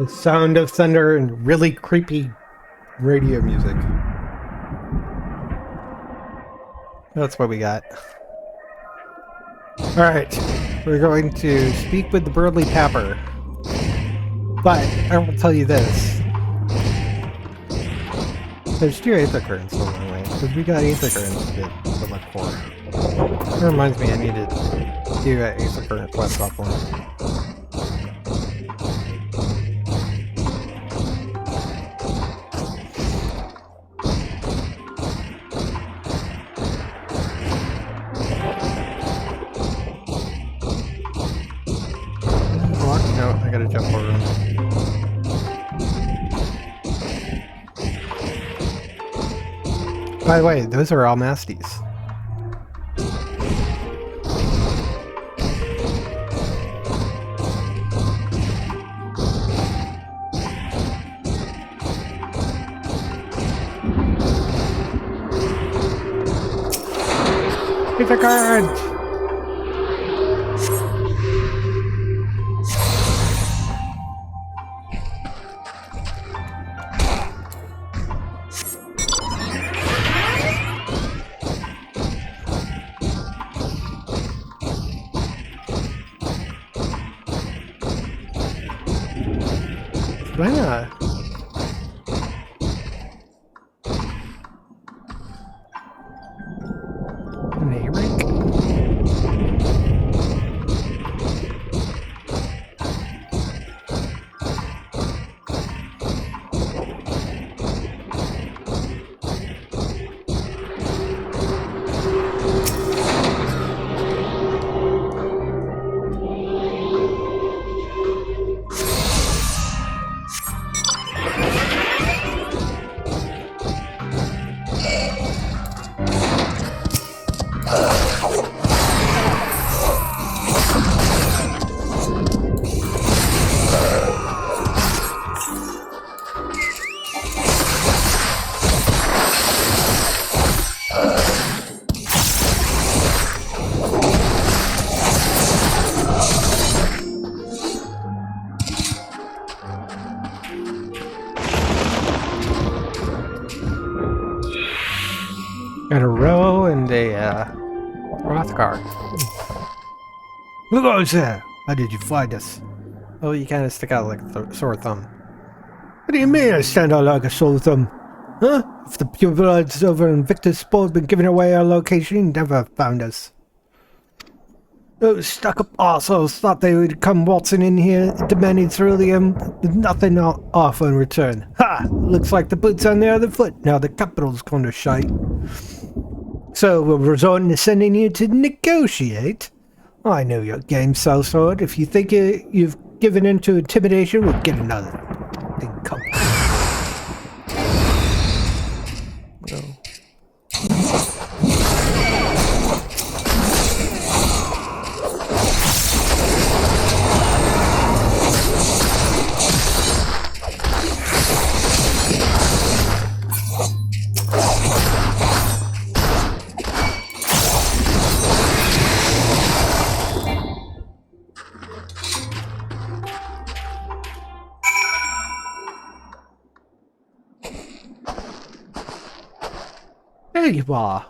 The sound of thunder and really creepy radio music. That's what we got. Alright, we're going to speak with the Burly Tapper. But I will tell you this. There's 2 Aether Currents along the way, because we got Aether Currents to look for. That reminds me I need to do an Aether Current quest offline. No, I gotta jump over him. By the way, those are all Masties. It's a card! Why not? An A-rank? Got a row and a Rothgar. Hello there! How did you find us? Oh, you kind of stick out like a sore thumb. What do you mean I stand out like a sore thumb? Huh? If the purebloods over in Victor's Sport been giving away our location, you never found us. Those stuck-up arseholes thought they would come waltzing in here, demanding ceruleum, with nothing off in return. Ha! Looks like the boot's on the other foot, now the capital's gonna shite. So we're resorting to sending you to negotiate? I know your game, sellsword. If you think you've given in to intimidation, we'll get another thing coming. No. There you are.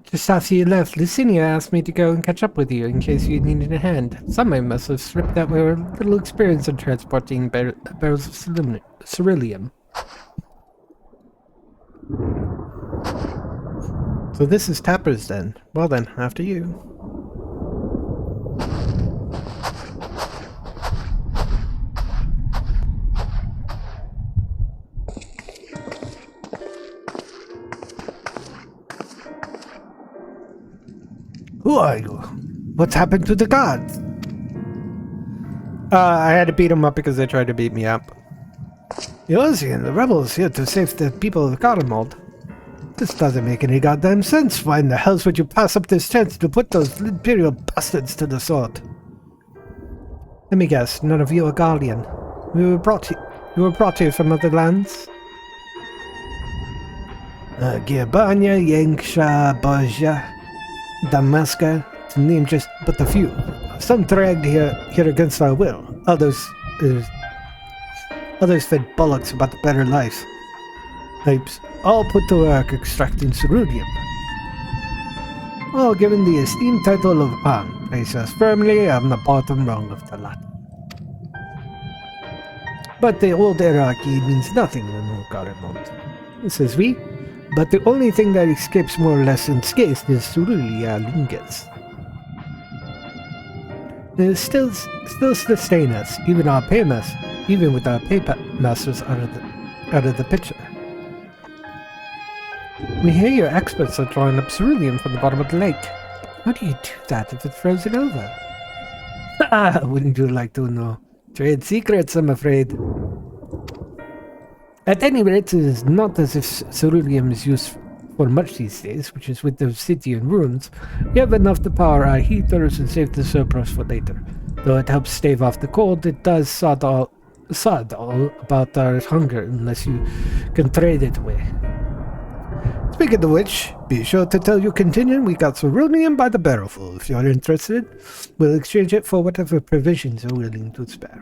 Just after you left, Lucinia asked me to go and catch up with you in case you needed a hand. Somebody must have slipped that we were little experienced in transporting barrels of ceruleum. So this is Tapper's then. Well then, after you. Who are you? What's happened to the guards? I had to beat them up because they tried to beat me up. Yosian, the rebels here to save the people of Gardemold. This doesn't make any goddamn sense. Why in the hell would you pass up this chance to put those imperial bastards to the sword? Let me guess, none of you are Guardian. You were brought here from other lands? Girbanya, Yanksha, Baja, Damaska, to name just but a few. Some dragged here against our will. Others fed bollocks about the better life. Types all put to work extracting ceruleum. All given the esteemed title of An, place us firmly on the bottom rung of the ladder. But the old hierarchy means nothing when we got it moved. Says we, but the only thing that escapes more or less unscathed is ceruleum ingots. They still sustain us, even with our paymasters out of the picture. We hear your experts are drawing up ceruleum from the bottom of the lake. How do you do that if it's frozen over? Wouldn't you like to know? Trade secrets, I'm afraid. At any rate, it is not as if ceruleum is used for much these days, which is with the city in ruins. We have enough to power our heaters and save the surplus for later. Though it helps stave off the cold, it does sod all about our hunger unless you can trade it away. Speaking of which, be sure to tell your contingent we got ceruleum by the barrelful. If you're interested, we'll exchange it for whatever provisions you're willing to spare.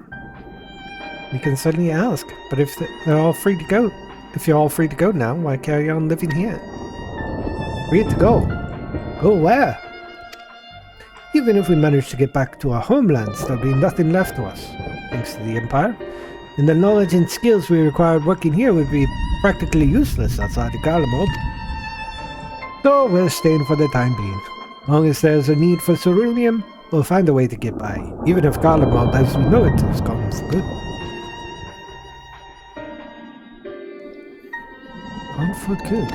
We can certainly ask, but if they're all free to go, if you're all free to go now, why carry on living here? Free to go? Go where? Even if we manage to get back to our homelands, there'll be nothing left to us, thanks to the Empire. And the knowledge and skills we required working here would be practically useless outside of Garlemald. So we're staying for the time being. As long as there's a need for ceruleum, we'll find a way to get by, even if Garlemald as we know it has gone for good. Gone for good.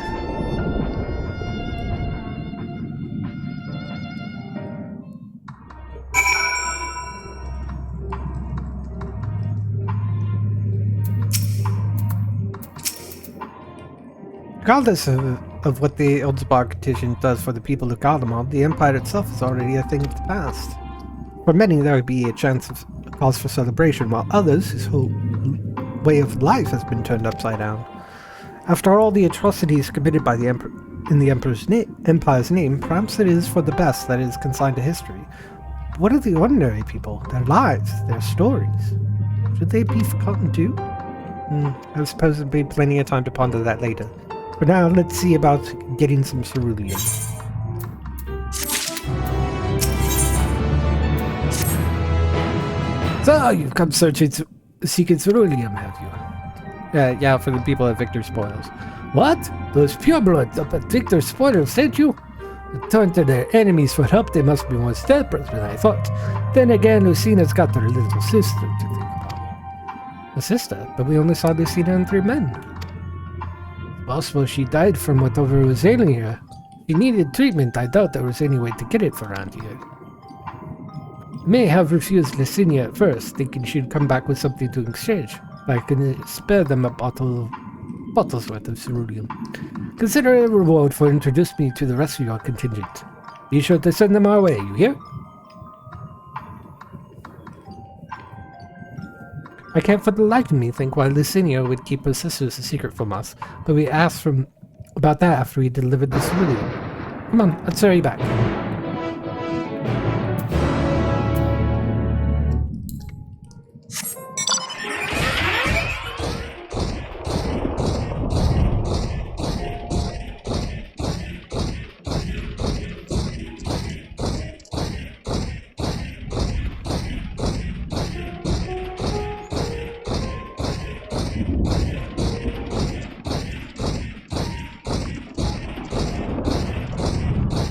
Regardless of what the Eldsbar contingent does for the people of Garlemald, the Empire itself is already a thing of the past. For many, there would be a chance of cause for celebration, while others, his whole way of life has been turned upside down. After all the atrocities committed by the Emperor in the Empire's name, perhaps it is for the best that it is consigned to history. But what of the ordinary people, their lives, their stories? Should they be forgotten too? I suppose there'll be plenty of time to ponder that later. For now, let's see about getting some ceruleum. So, you've come seeking ceruleum, have you? Yeah, for the people at Victor's Spoils. What? Those purebloods up at Victor's Spoils sent you? They turned to their enemies for help. They must be more desperate than I thought. Then again, Lucina's got their little sister to think about. A sister? But we only saw Lucina and 3 men. Possible she died from whatever was ailing her. She needed treatment. I doubt there was any way to get it for around here. May have refused Licinia at first, thinking she'd come back with something to exchange. But I can spare them a bottle's worth of ceruleum. Consider it a reward for introducing me to the rest of your contingent. Be sure to send them our way, you hear? I can't for the life of me think why Licinia would keep her sisters a secret from us, but we asked about that after we delivered the ceruleum. Come on, let's hurry back.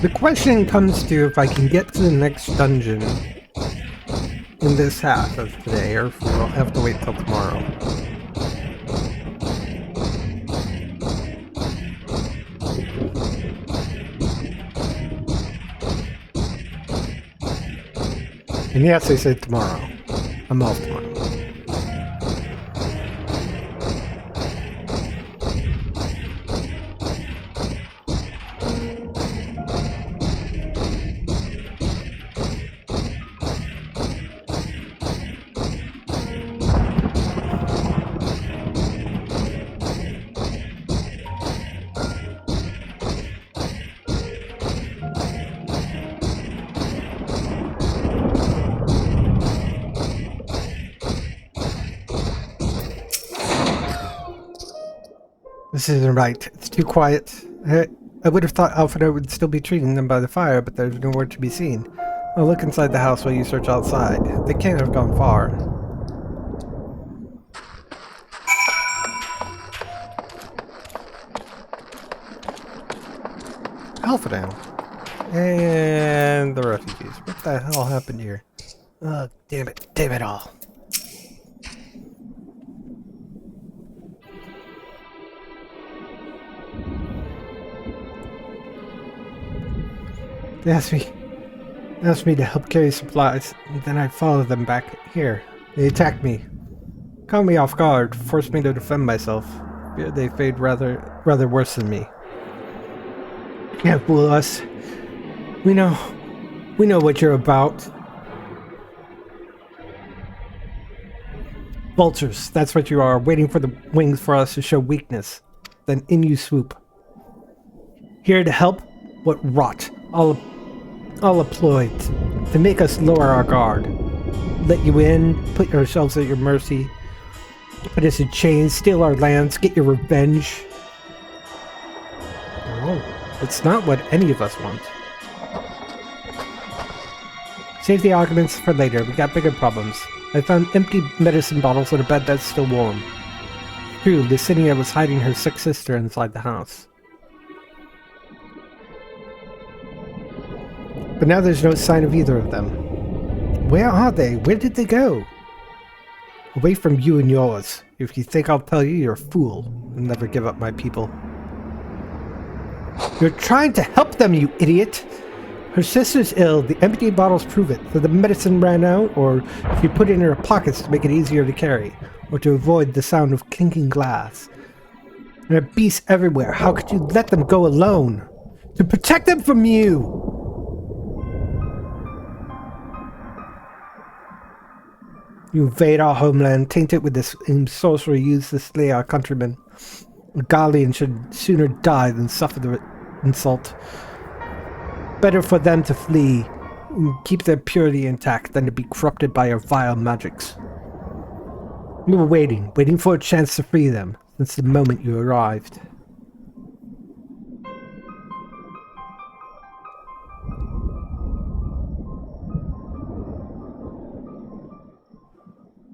The question comes to if I can get to the next dungeon in this half of today, or if we'll have to wait till tomorrow. And yes, I said tomorrow. I'm off tomorrow. This isn't right. It's too quiet. I would have thought Alfredo would still be treating them by the fire, but there's nowhere to be seen. I'll look inside the house while you search outside. They can't have gone far. Alfredo. And the refugees. What the hell happened here? Oh, damn it. Damn it all. They asked me to help carry supplies, and then I followed them back here. They attacked me. Caught me off guard, forced me to defend myself. Fear they fared rather worse than me. Can't fool us. We know what you're about. Vultures, that's what you are, waiting for the wings for us to show weakness. Then in you swoop. Here to help? What rot. All a ploy to make us lower our guard. Let you in, put yourselves at your mercy, put us in chains, steal our lands, get your revenge. Oh, it's not what any of us want. Save the arguments for later, we got bigger problems. I found empty medicine bottles in a bed that's still warm. True, Licinia was hiding her sick sister inside the house. But now there's no sign of either of them. Where are they? Where did they go? Away from you and yours. If you think I'll tell you, you're a fool. I'll never give up my people. You're trying to help them, you idiot! Her sister's ill. The empty bottles prove it. So the medicine ran out, or she put it in her pockets to make it easier to carry, or to avoid the sound of clinking glass. There are beasts everywhere. How could you let them go alone? To protect them from you! You invade our homeland, taint it with this sorcery used to slay our countrymen. A Guardian should sooner die than suffer the insult. Better for them to flee and keep their purity intact than to be corrupted by your vile magics. We were waiting for a chance to free them since the moment you arrived.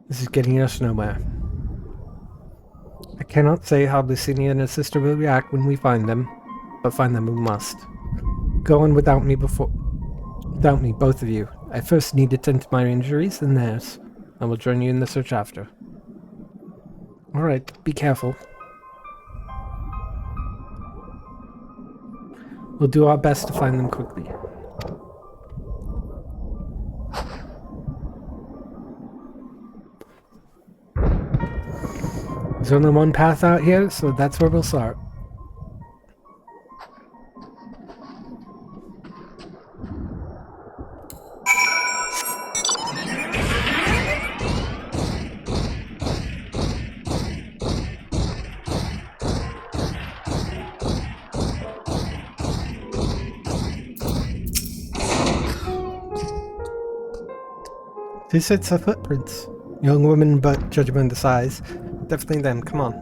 This is getting us nowhere. I cannot say how Licinia and her sister will react when we find them, but find them we must. Go on without me, both of you. I first need to tend to my injuries, then theirs. I will join you in the search after. Alright, be careful. We'll do our best to find them quickly. There's only one path out here, so that's where we'll start. Two sets of footprints. Young woman, but judging by the size. Definitely them, come on.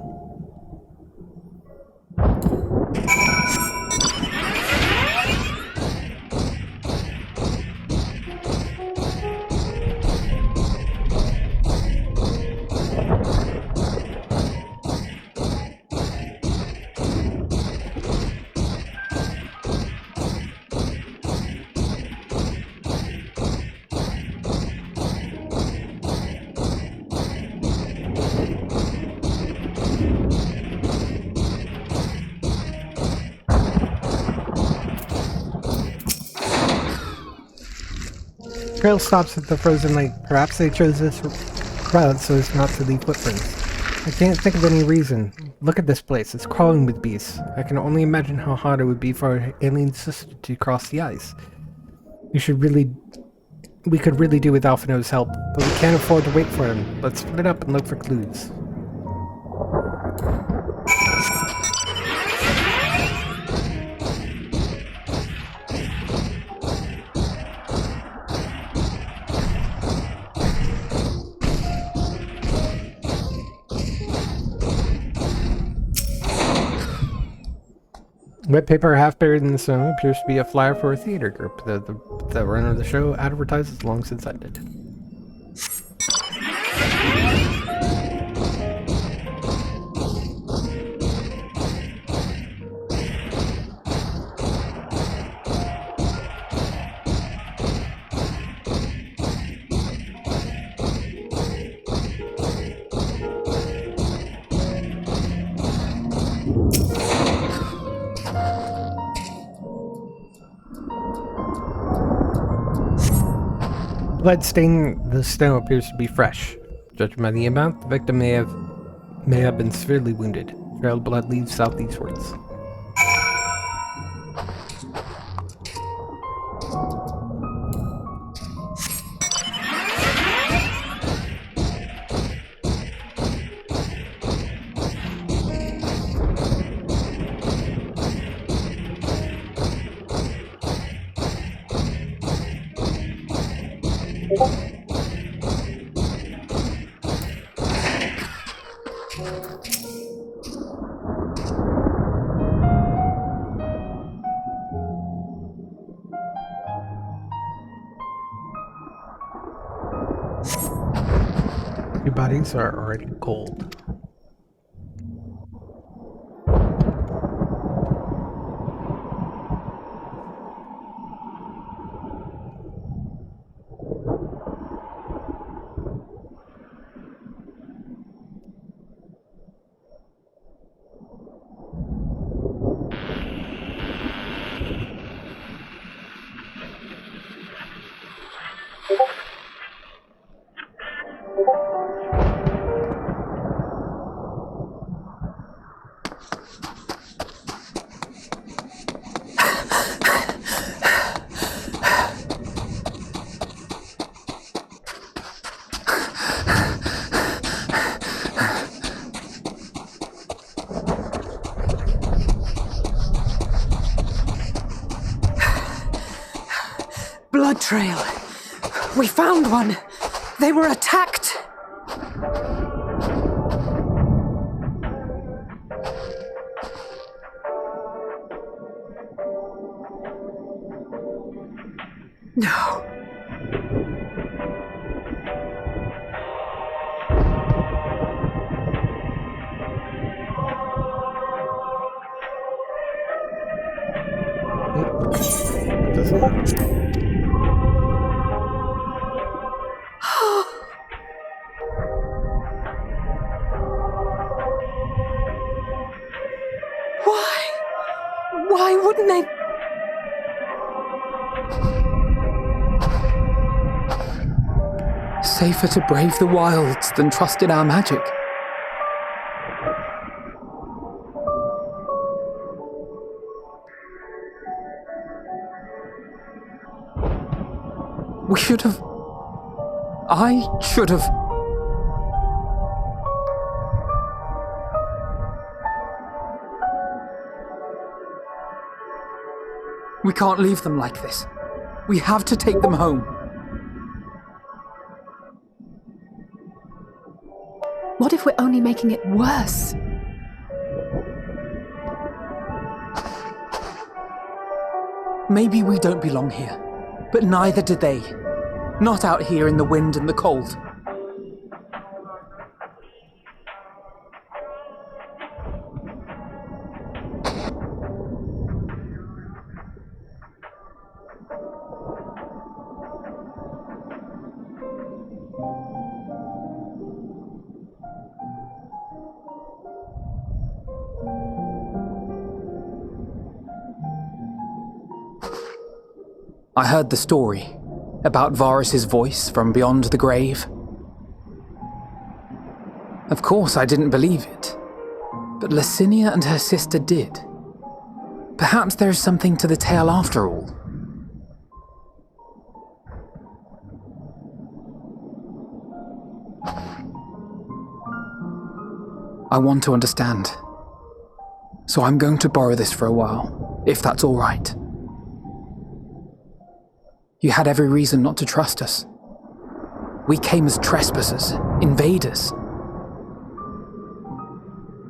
Trail stops at the frozen lake. Perhaps they chose this route so as not to leave footprints. I can't think of any reason. Look at this place. It's crawling with beasts. I can only imagine how hard it would be for our alien sister to cross the ice. We could really do with Alphino's help, but we can't afford to wait for him. Let's split up and look for clues. Wet paper half buried in the snow appears to be a flyer for a theater group. The runner of the show advertises long since ended. Blood staining the snow appears to be fresh. Judging by the amount, the victim may have been severely wounded. Trail of blood leads southeastwards. Your bodies are already cold. Blood trail. We found one. They were attacked. No. Why wouldn't they? Safer to brave the wilds than trust in our magic. We should have... I should have... We can't leave them like this. We have to take them home. What if we're only making it worse? Maybe we don't belong here, but neither do they. Not out here in the wind and the cold. I heard the story about Varus's voice from beyond the grave. Of course, I didn't believe it, but Licinia and her sister did. Perhaps there is something to the tale after all. I want to understand, so I'm going to borrow this for a while, if that's all right. You had every reason not to trust us. We came as trespassers, invaders.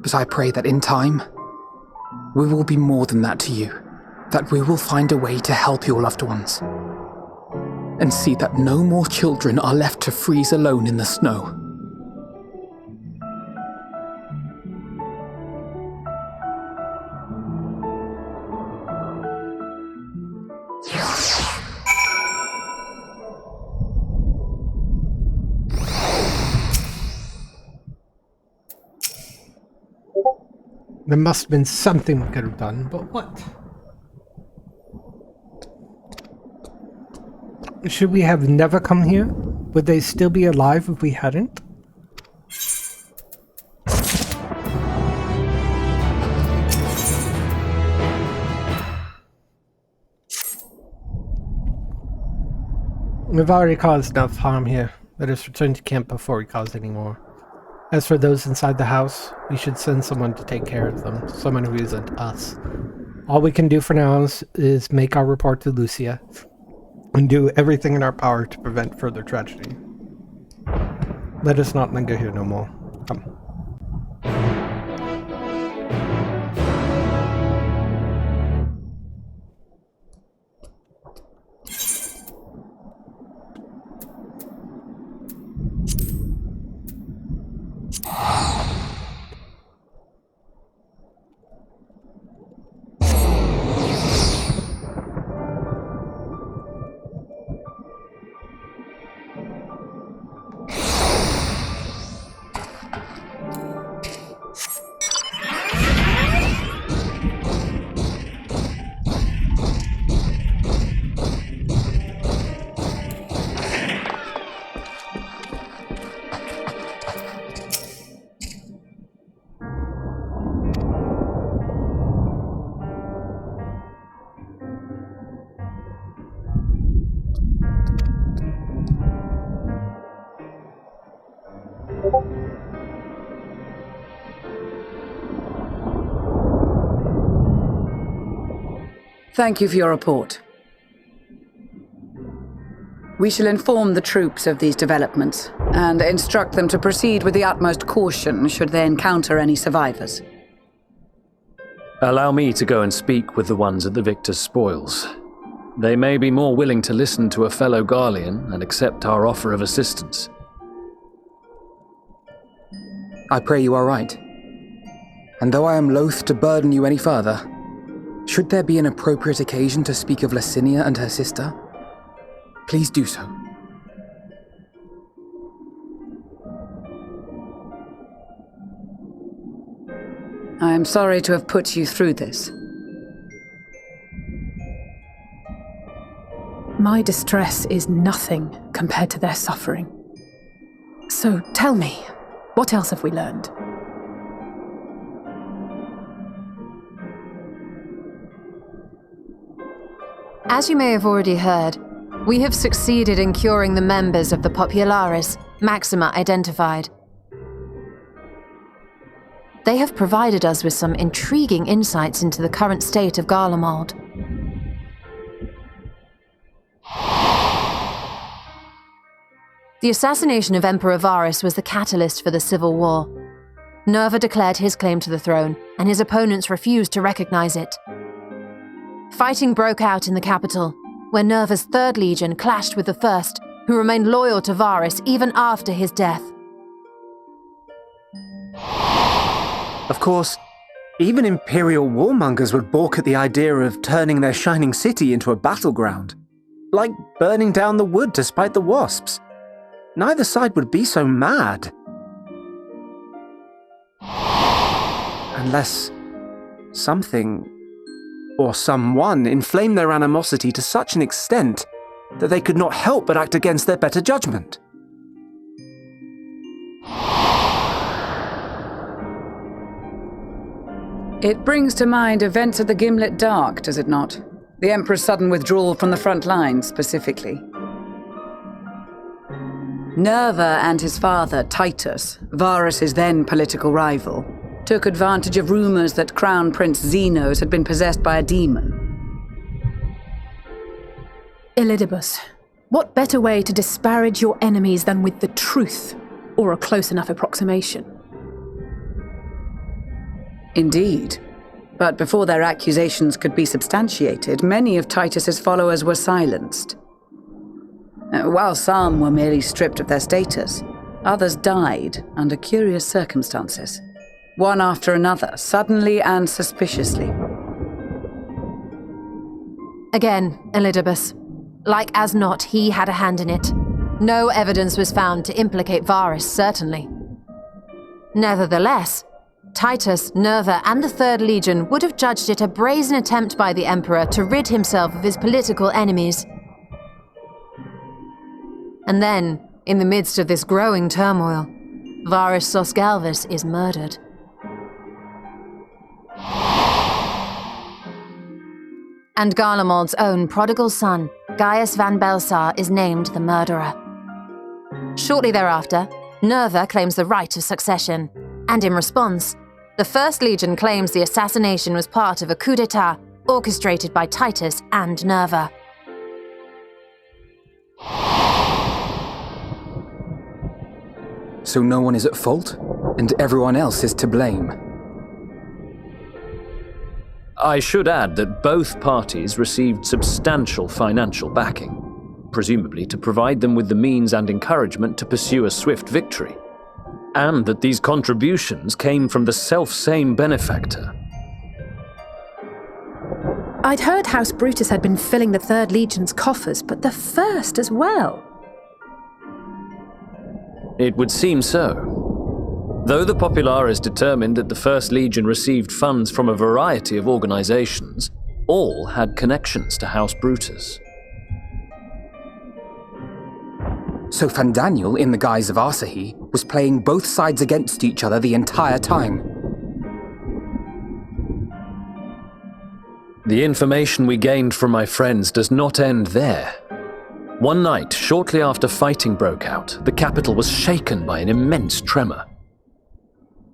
But I pray that in time, we will be more than that to you. That we will find a way to help your loved ones. And see that no more children are left to freeze alone in the snow. There must have been something we could have done, but what? Should we have never come here? Would they still be alive if we hadn't? We've already caused enough harm here. Let us return to camp before we cause any more. As for those inside the house, we should send someone to take care of them. Someone who isn't us. All we can do for now is make our report to Lucia and do everything in our power to prevent further tragedy. Let us not linger here no more. Come. Thank you for your report. We shall inform the troops of these developments and instruct them to proceed with the utmost caution should they encounter any survivors. Allow me to go and speak with the ones at the victor's spoils. They may be more willing to listen to a fellow Garlean and accept our offer of assistance. I pray you are right. And though I am loath to burden you any further, should there be an appropriate occasion to speak of Licinia and her sister, please do so. I am sorry to have put you through this. My distress is nothing compared to their suffering. So tell me, what else have we learned? As you may have already heard, we have succeeded in curing the members of the Popularis, Maxima identified. They have provided us with some intriguing insights into the current state of Garlemald. The assassination of Emperor Varus was the catalyst for the civil war. Nerva declared his claim to the throne, and his opponents refused to recognize it. Fighting broke out in the capital, where Nerva's 3rd Legion clashed with the 1st, who remained loyal to Varus even after his death. Of course, even Imperial warmongers would balk at the idea of turning their shining city into a battleground. Like burning down the wood to spite the wasps. Neither side would be so mad. Unless something or someone inflamed their animosity to such an extent that they could not help but act against their better judgment. It brings to mind events at the Gimlet Dark, does it not? The Emperor's sudden withdrawal from the front lines, specifically. Nerva and his father, Titus, Varus's then political rival, took advantage of rumors that Crown Prince Zenos had been possessed by a demon. Elidibus, what better way to disparage your enemies than with the truth, or a close enough approximation? Indeed. But before their accusations could be substantiated, many of Titus's followers were silenced. While some were merely stripped of their status, others died under curious circumstances, one after another, suddenly and suspiciously. Again, Elidibus. Like as not, he had a hand in it. No evidence was found to implicate Varus, certainly. Nevertheless, Titus, Nerva, and the Third Legion would have judged it a brazen attempt by the Emperor to rid himself of his political enemies. And then, in the midst of this growing turmoil, Varus Sosgalvus is murdered. And Garlemald's own prodigal son, Gaius van Belsar, is named the murderer. Shortly thereafter, Nerva claims the right of succession, and in response, the First Legion claims the assassination was part of a coup d'etat orchestrated by Titus and Nerva. So no one is at fault, and everyone else is to blame. I should add that both parties received substantial financial backing, presumably to provide them with the means and encouragement to pursue a swift victory, and that these contributions came from the selfsame benefactor. I'd heard House Brutus had been filling the Third Legion's coffers, but the First as well. It would seem so. Though the Populares determined that the First Legion received funds from a variety of organizations, all had connections to House Brutus. So Fandaniel, in the guise of Asahi, was playing both sides against each other the entire time. The information we gained from my friends does not end there. One night, shortly after fighting broke out, the capital was shaken by an immense tremor.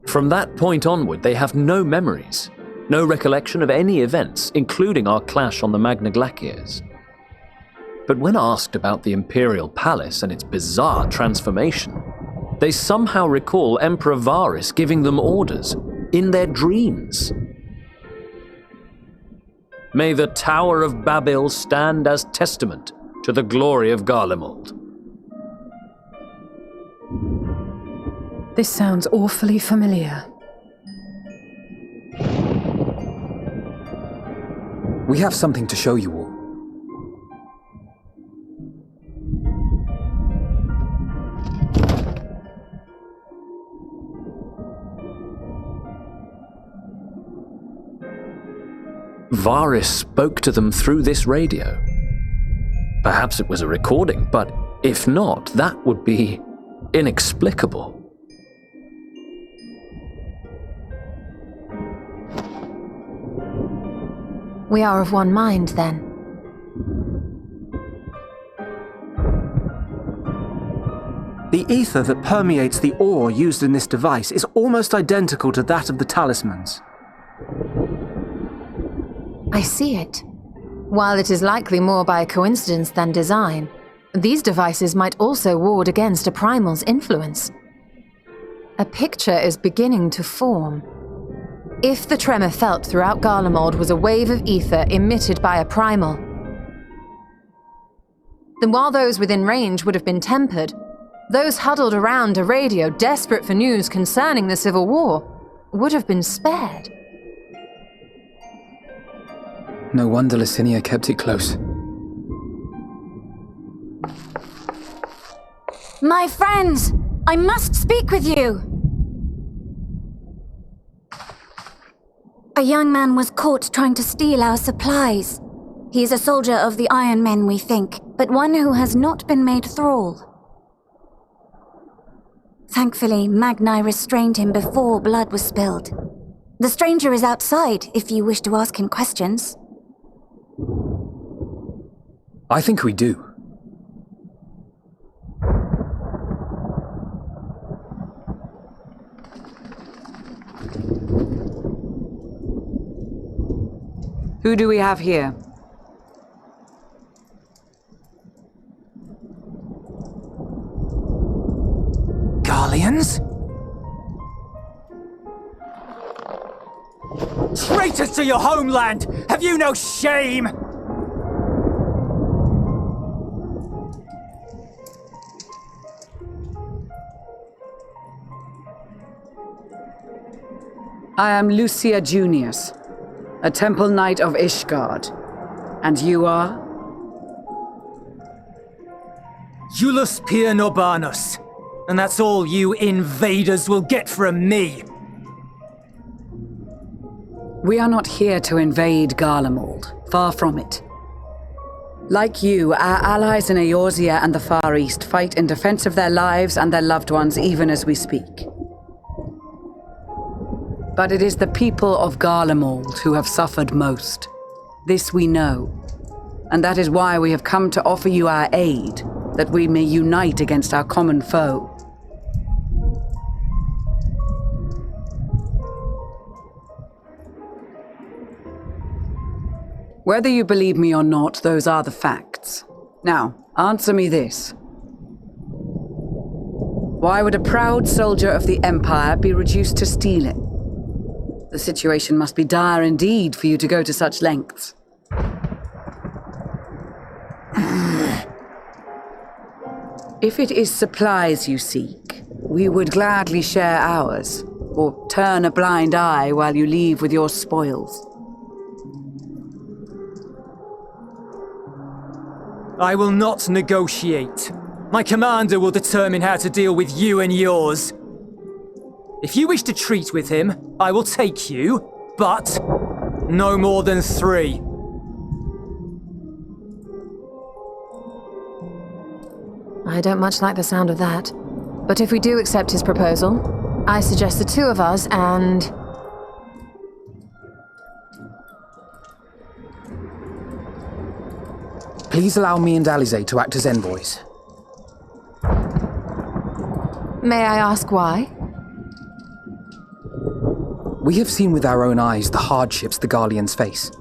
From that point onward, they have no memories, no recollection of any events, including our clash on the Magna Glaciers. But when asked about the Imperial Palace and its bizarre transformation, they somehow recall Emperor Varus giving them orders in their dreams. May the Tower of Babel stand as testament to the glory of Garlemald. This sounds awfully familiar. We have something to show you all. Varus spoke to them through this radio. Perhaps it was a recording, but if not, that would be inexplicable. We are of one mind, then. The ether that permeates the ore used in this device is almost identical to that of the talismans. I see it. While it is likely more by coincidence than design, these devices might also ward against a primal's influence. A picture is beginning to form. If the tremor felt throughout Garlemald was a wave of ether emitted by a primal, then while those within range would have been tempered, those huddled around a radio desperate for news concerning the Civil War would have been spared. No wonder Licinia kept it close. My friends, I must speak with you. A young man was caught trying to steal our supplies. He is a soldier of the Iron Men, we think, but one who has not been made thrall. Thankfully, Magni restrained him before blood was spilled. The stranger is outside, if you wish to ask him questions. I think we do. Who do we have here? Garleans? Traitors to your homeland! Have you no shame? I am Lucia Junius, a Temple Knight of Ishgard. And you are? Iulus Pir Norbanus. And that's all you invaders will get from me. We are not here to invade Garlemald. Far from it. Like you, our allies in Eorzea and the Far East fight in defense of their lives and their loved ones even as we speak. But it is the people of Garlemald who have suffered most. This we know. And that is why we have come to offer you our aid, that we may unite against our common foe. Whether you believe me or not, those are the facts. Now, answer me this. Why would a proud soldier of the Empire be reduced to stealing? The situation must be dire indeed for you to go to such lengths. If it is supplies you seek, we would gladly share ours, or turn a blind eye while you leave with your spoils. I will not negotiate. My commander will determine how to deal with you and yours. If you wish to treat with him, I will take you, but no more than 3. I don't much like the sound of that. But if we do accept his proposal, I suggest the 2 of us and... Please allow me and Alize to act as envoys. May I ask why? We have seen with our own eyes the hardships the Garleans face,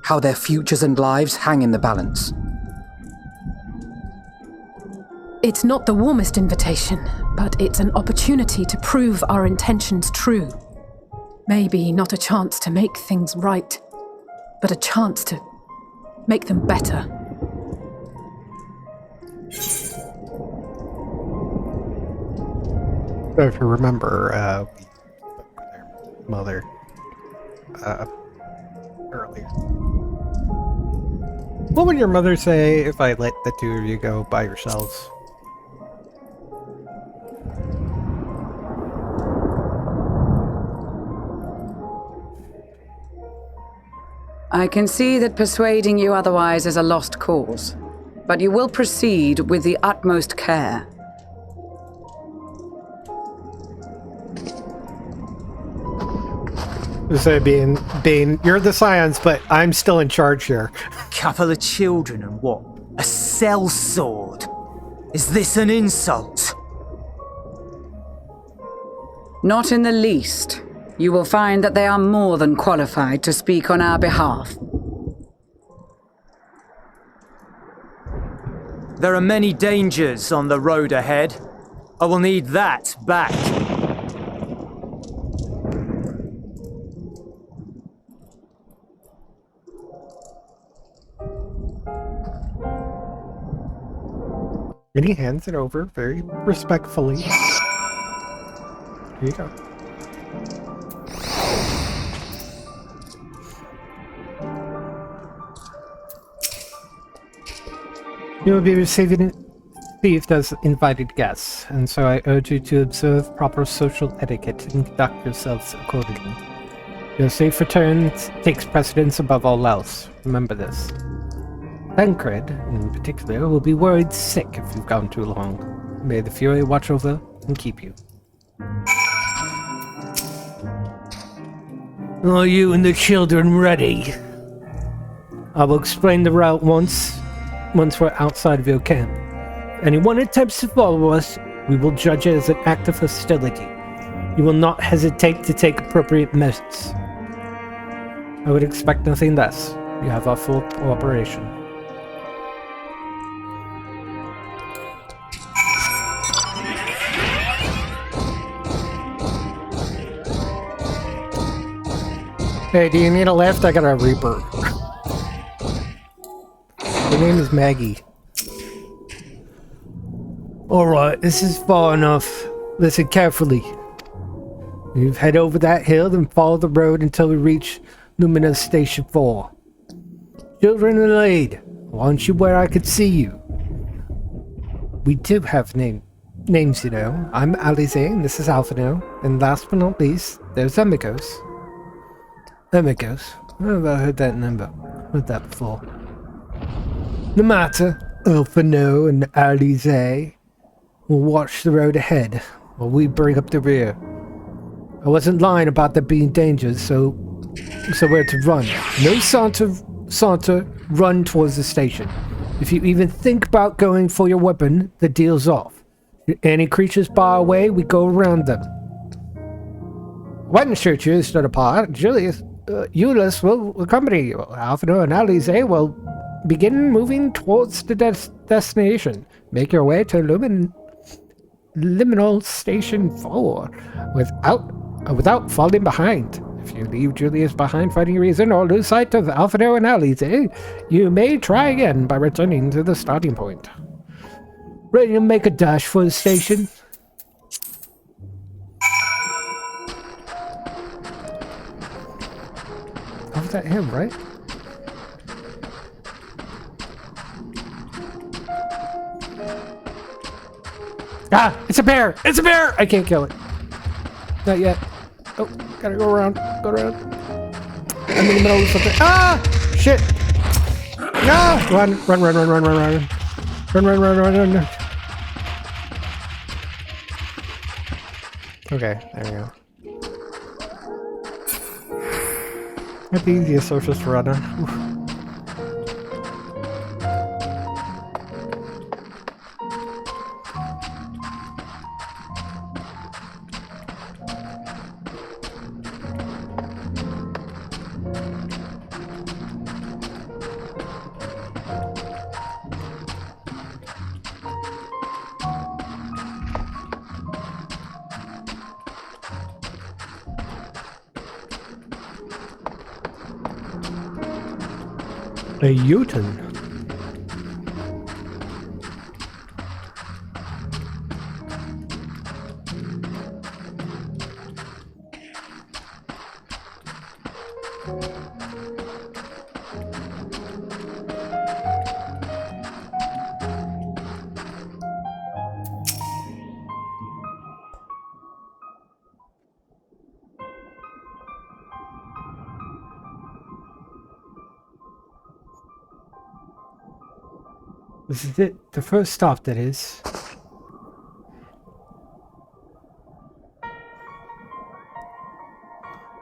how their futures and lives hang in the balance. It's not the warmest invitation, but it's an opportunity to prove our intentions true. Maybe not a chance to make things right, but a chance to make them better. If you remember, we spoke with their mother earlier. What would your mother say if I let the 2 of you go by yourselves? I can see that persuading you otherwise is a lost cause, but you will proceed with the utmost care. So being, you're the scions, but I'm still in charge here. Couple of children and what? A sellsword? Is this an insult? Not in the least. You will find that they are more than qualified to speak on our behalf. There are many dangers on the road ahead. I will need that back. And he hands it over very respectfully. Here you go. You will be received as invited guests, and so I urge you to observe proper social etiquette and conduct yourselves accordingly. Your safe return takes precedence above all else. Remember this. Tancred, in particular, will be worried sick if you've gone too long. May the Fury watch over and keep you. Are you and the children ready? I will explain the route once we're outside of your camp. If anyone attempts to follow us, we will judge it as an act of hostility. You will not hesitate to take appropriate measures. I would expect nothing less. You have our full cooperation. Hey, do you need a lift? I got a Reaper. Her name is Maggie. Alright, this is far enough. Listen carefully. You head over that hill, then follow the road until we reach Luminous Station 4. Children in the lead. I want you where I could see you. We do have names, you know. I'm Alize, and this is Alphino. And last but not least, there's Emigos. Emigos. I don't know if I heard that number. Heard that before. No matter, Alphino and Alize will watch the road ahead while we bring up the rear. I wasn't lying about there being dangers, so where to run. No saunter, run towards the station. If you even think about going for your weapon, the deal's off. Any creatures bar our way, we go around them. When shoot you stood apart, Julius, Euless will accompany you. Alphino and Alize will begin moving towards the destination. Make your way to Liminal Station 4 without falling behind. If you leave Julius behind for any reason or lose sight of Alphino and Alize, you may try again by returning to the starting point. Ready to make a dash for the station? Oh, was that him, right? Ah! It's a bear! It's a bear! I can't kill it. Not yet. Oh, gotta go around. Go around. I'm in the middle of something. Ah! Shit! Ah! Run! Run, run, run, run, run, run. Run, run, run, run, run, run. Okay, there we go. Not the easiest surface to run on. Oof. A U-turn. This is it. The first stop, that is.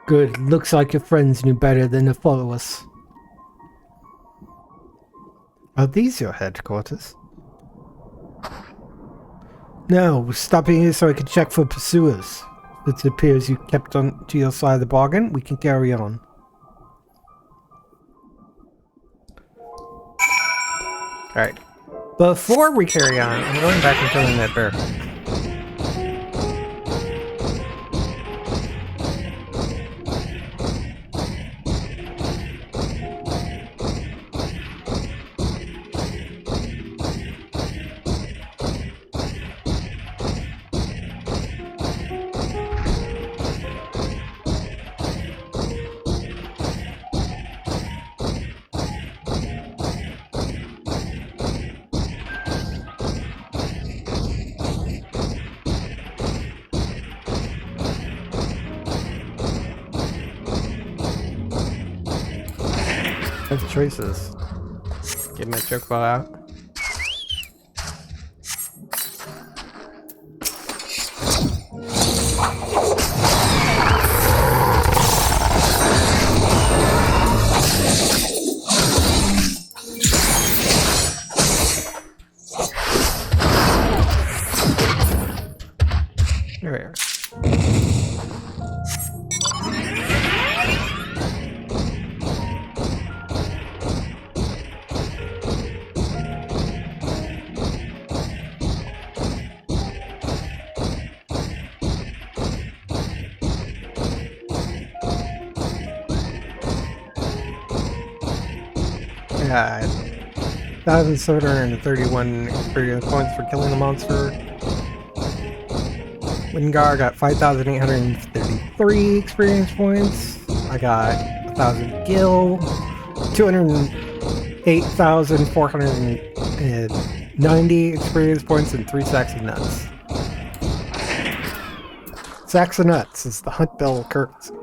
Good. Looks like your friends knew better than to follow us. Are these your headquarters? No, we're stopping here so I can check for pursuers. It appears you kept on to your side of the bargain. We can carry on. Alright. Before we carry on, I'm going back and killing that bear. Good choices. Get my joke ball out. There we are. got 1,731 experience points for killing the monster. Wingar got 5,833 experience points. I got 1,000 gil, 208,490 experience points, and 3 sacks of nuts. Sacks of nuts is the hunt bell currency.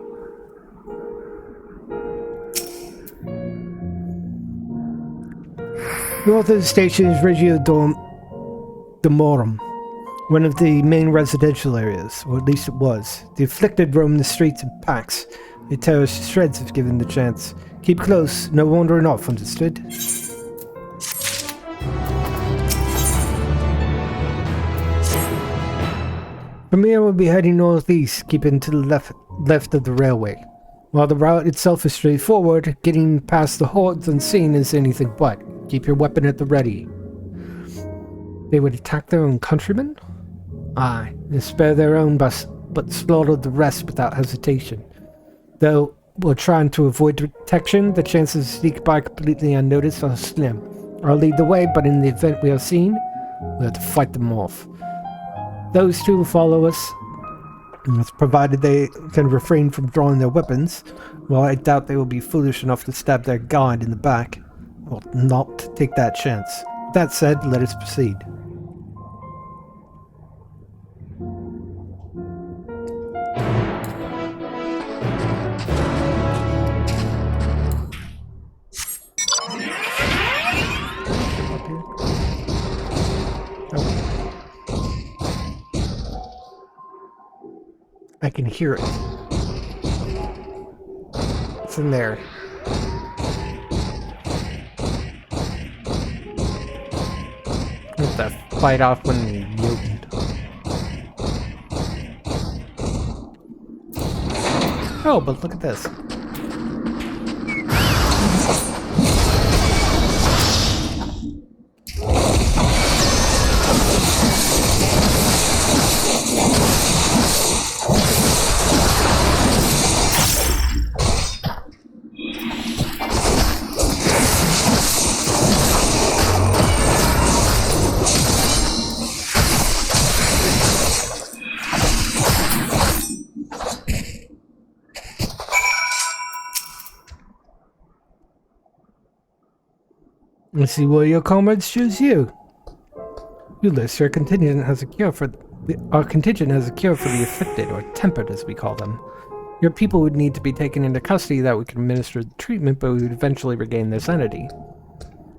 North of the station is Regio Domorum, one of the main residential areas, or at least it was. The afflicted roam the streets in packs. They tear us to shreds if given the chance. Keep close, no wandering off, understood? From here we'll be heading northeast, keeping to the left of the railway. While the route itself is straightforward, getting past the hordes unseen is anything but. Keep your weapon at the ready. They would attack their own countrymen? Aye, and spare their own but slaughter the rest without hesitation. Though we're trying to avoid detection, the chances to sneak by completely unnoticed are slim. I'll lead the way, but in the event we are seen, we have to fight them off. Those two will follow us, provided they can refrain from drawing their weapons, while I doubt they will be foolish enough to stab their guide in the back. Well, not take that chance. That said, let us proceed. I can hear it. It's in there. With that fight off when we mutant. Oh, but look at this. Let's see why your comrades choose you. Ulysses, our contingent has a cure for the afflicted, or tempered as we call them. Your people would need to be taken into custody that we could administer the treatment, but we would eventually regain their sanity.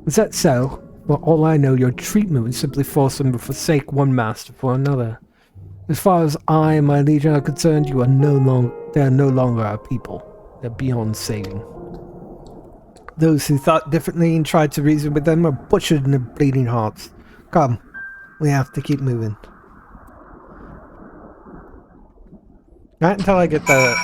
Is that so? Well, all I know, your treatment would simply force them to forsake one master for another. As far as I and my legion are concerned, they are no longer our people. They're beyond saving. Those who thought differently and tried to reason with them are butchered in their bleeding hearts. Come, we have to keep moving. Not until I get the...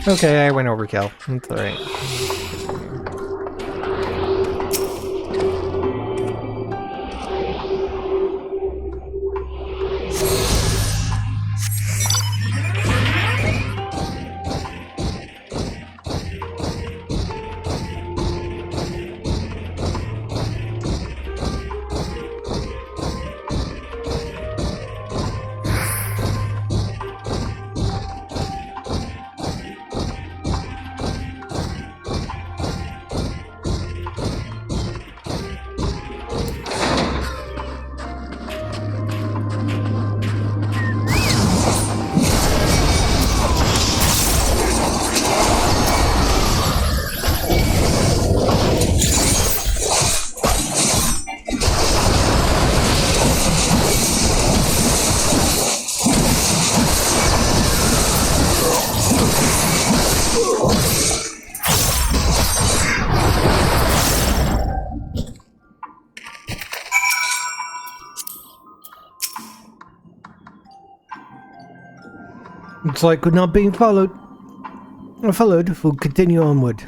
Okay, I went overkill. That's alright. Looks like we're not being followed. We'll continue onward.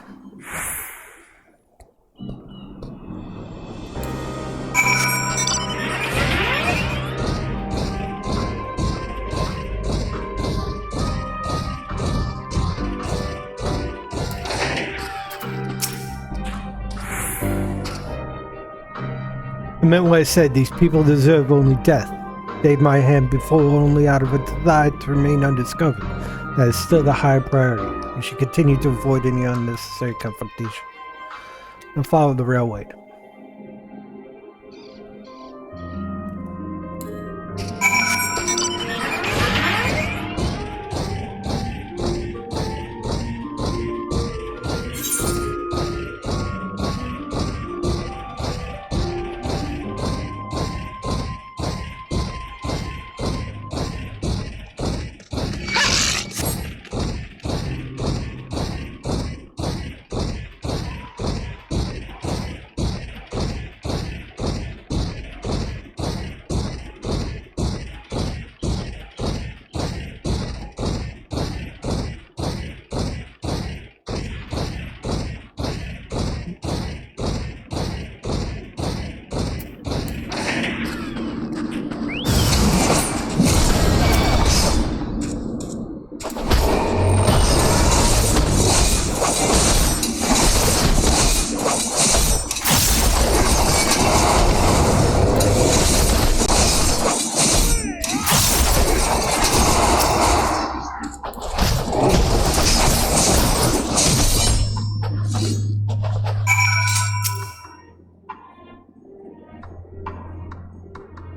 I meant what I said. These people deserve only death. Stayed my hand before only out of a desire to remain undiscovered. That is still the high priority. We should continue to avoid any unnecessary confrontation. And follow the railway.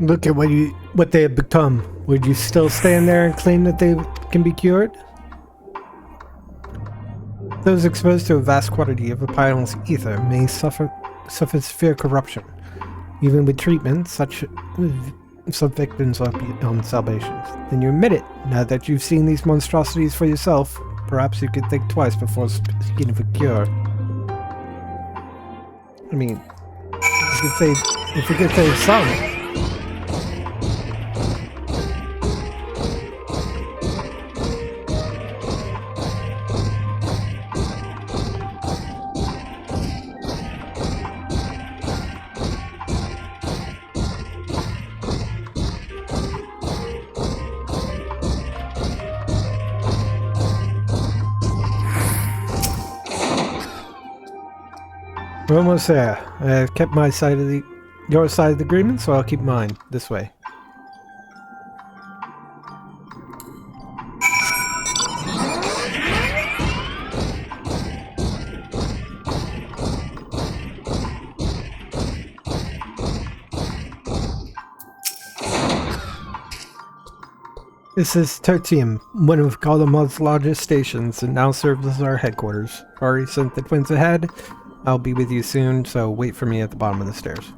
Look at what they have become. Would you still stand there and claim that they can be cured? Those exposed to a vast quantity of a pilot's ether may suffer severe corruption. Even with treatment, some victims are beyond salvation. Then you admit it. Now that you've seen these monstrosities for yourself, perhaps you could think twice before speaking of a cure. I mean, if you could save some. We're almost there. I've kept your side of the agreement, so I'll keep mine. This way. This is Tertium, one of Galamad's largest stations, and now serves as our headquarters. Ari sent the twins ahead. I'll be with you soon, so wait for me at the bottom of the stairs.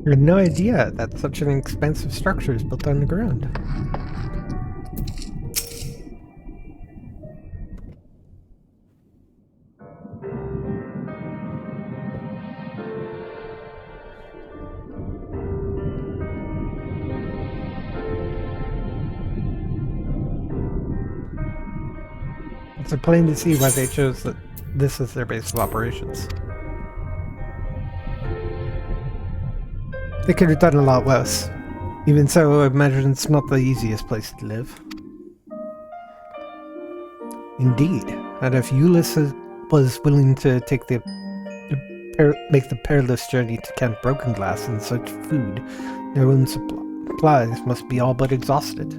I had no idea that such an expensive structure is built on the ground. It's plain to see why they chose this as their base of operations. They could have done a lot worse. Even so, I imagine it's not the easiest place to live. Indeed, and if Ulysses was willing to take make the perilous journey to Camp Broken Glass and such food, their own supplies must be all but exhausted.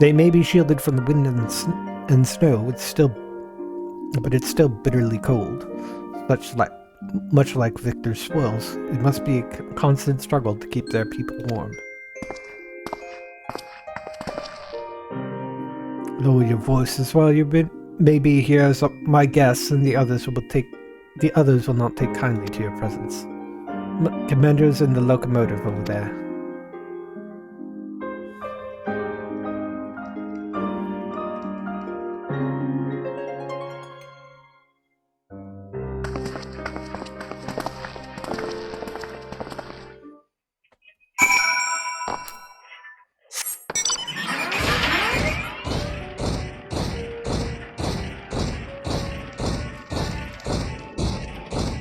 They may be shielded from the wind and snow, but it's still bitterly cold, much like Victor's spoils. It must be a constant struggle to keep their people warm. Lower your voice as well. Maybe here as my guests, and the others will take The others will not take kindly to your presence. Commander's in the locomotive over there.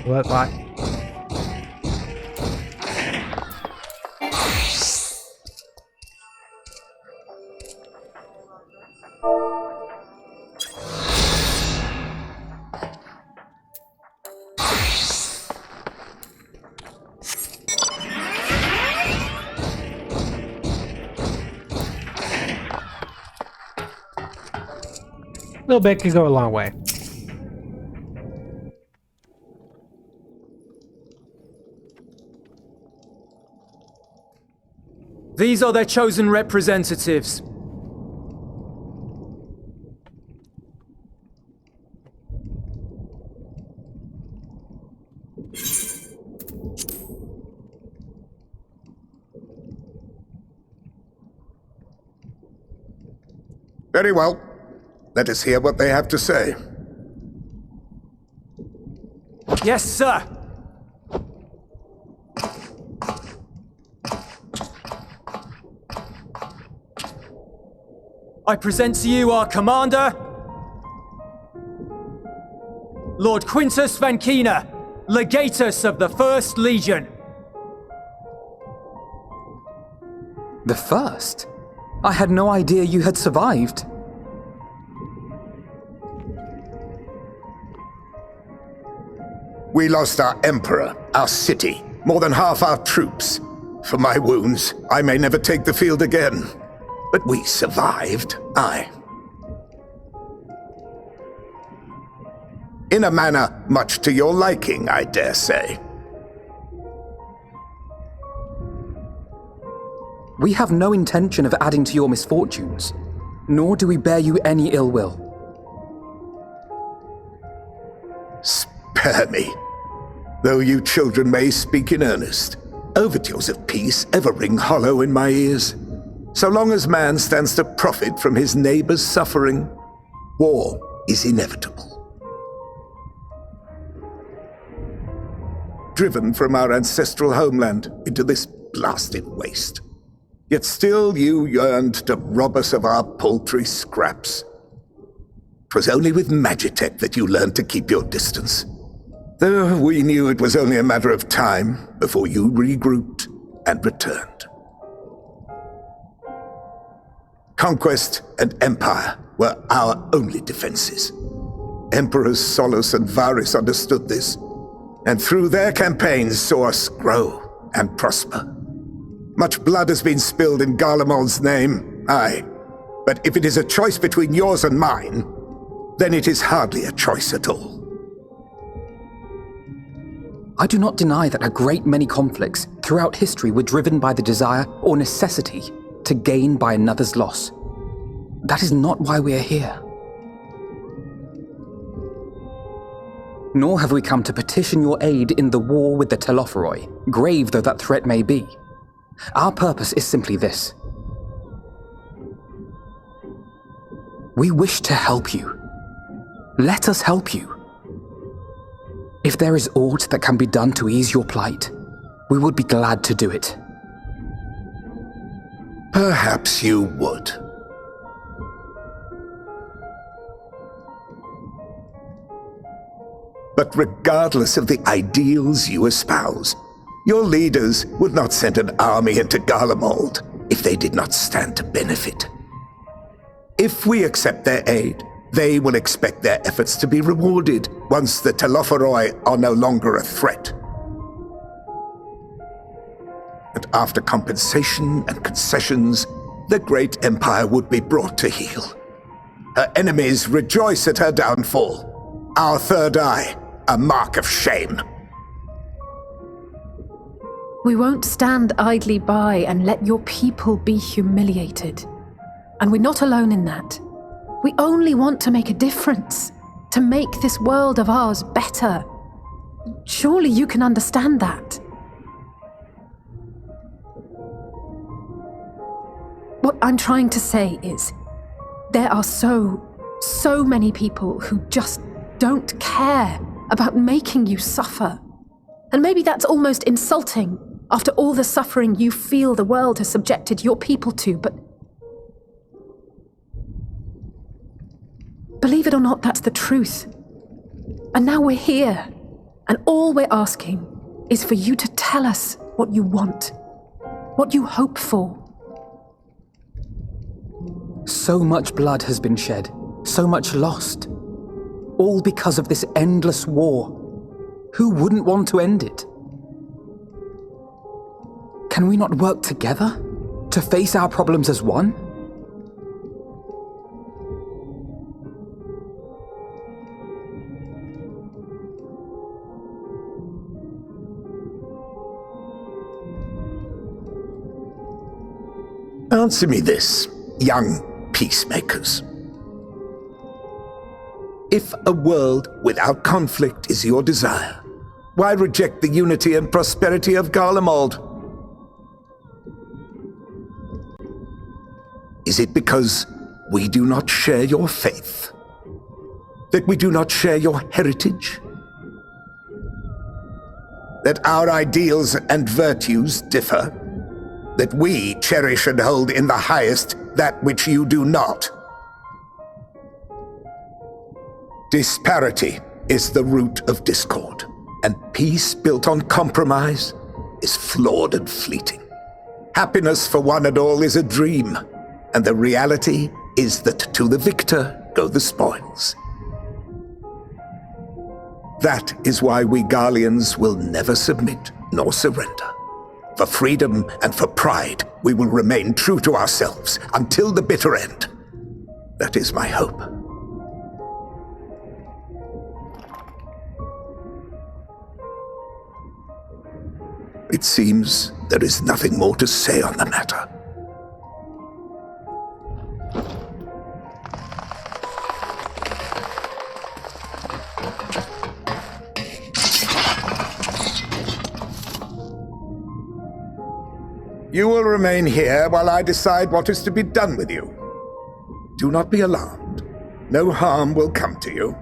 What? A little bit could go a long way. These are their chosen representatives. Very well. Let us hear what they have to say. Yes, sir. I present to you our commander, Lord Quintus Vankina, Legatus of the First Legion. The first? I had no idea you had survived. We lost our emperor, our city, more than half our troops. For my wounds, I may never take the field again. But we survived, aye. In a manner much to your liking, I dare say. We have no intention of adding to your misfortunes, nor do we bear you any ill will. Spare me. Though you children may speak in earnest, overtures of peace ever ring hollow in my ears. So long as man stands to profit from his neighbor's suffering, war is inevitable. Driven from our ancestral homeland into this blasted waste. Yet still you yearned to rob us of our paltry scraps. 'Twas only with Magitech that you learned to keep your distance. Though we knew it was only a matter of time before you regrouped and returned. Conquest and empire were our only defenses. Emperors Solus and Varys understood this, and through their campaigns saw us grow and prosper. Much blood has been spilled in Garlemald's name, aye, but if it is a choice between yours and mine, then it is hardly a choice at all. I do not deny that a great many conflicts throughout history were driven by the desire or necessity to gain by another's loss. That is not why we are here. Nor have we come to petition your aid in the war with the Telophoroi, grave though that threat may be. Our purpose is simply this. We wish to help you. Let us help you. If there is aught that can be done to ease your plight, we would be glad to do it. Perhaps you would. But regardless of the ideals you espouse, your leaders would not send an army into Garlemald if they did not stand to benefit. If we accept their aid, they will expect their efforts to be rewarded once the Telophoroi are no longer a threat. And after compensation and concessions, the great empire would be brought to heel. Her enemies rejoice at her downfall. Our third eye, a mark of shame. We won't stand idly by and let your people be humiliated. And we're not alone in that. We only want to make a difference, to make this world of ours better. Surely you can understand that. What I'm trying to say is, there are so many people who just don't care about making you suffer. And maybe that's almost insulting after all the suffering you feel the world has subjected your people to, but believe it or not, that's the truth. And now we're here, and all we're asking is for you to tell us what you want, what you hope for. So much blood has been shed, so much lost. All because of this endless war. Who wouldn't want to end it? Can we not work together to face our problems as one? Answer me this, young peacemakers. If a world without conflict is your desire, why reject the unity and prosperity of Garlemald? Is it because we do not share your faith? That we do not share your heritage? That our ideals and virtues differ? That we cherish and hold in the highest that which you do not? Disparity is the root of discord, and peace built on compromise is flawed and fleeting. Happiness for one and all is a dream, and the reality is that to the victor go the spoils. That is why we Garleans will never submit nor surrender. For freedom and for pride, we will remain true to ourselves until the bitter end. That is my hope. It seems there is nothing more to say on the matter. You will remain here while I decide what is to be done with you. Do not be alarmed. No harm will come to you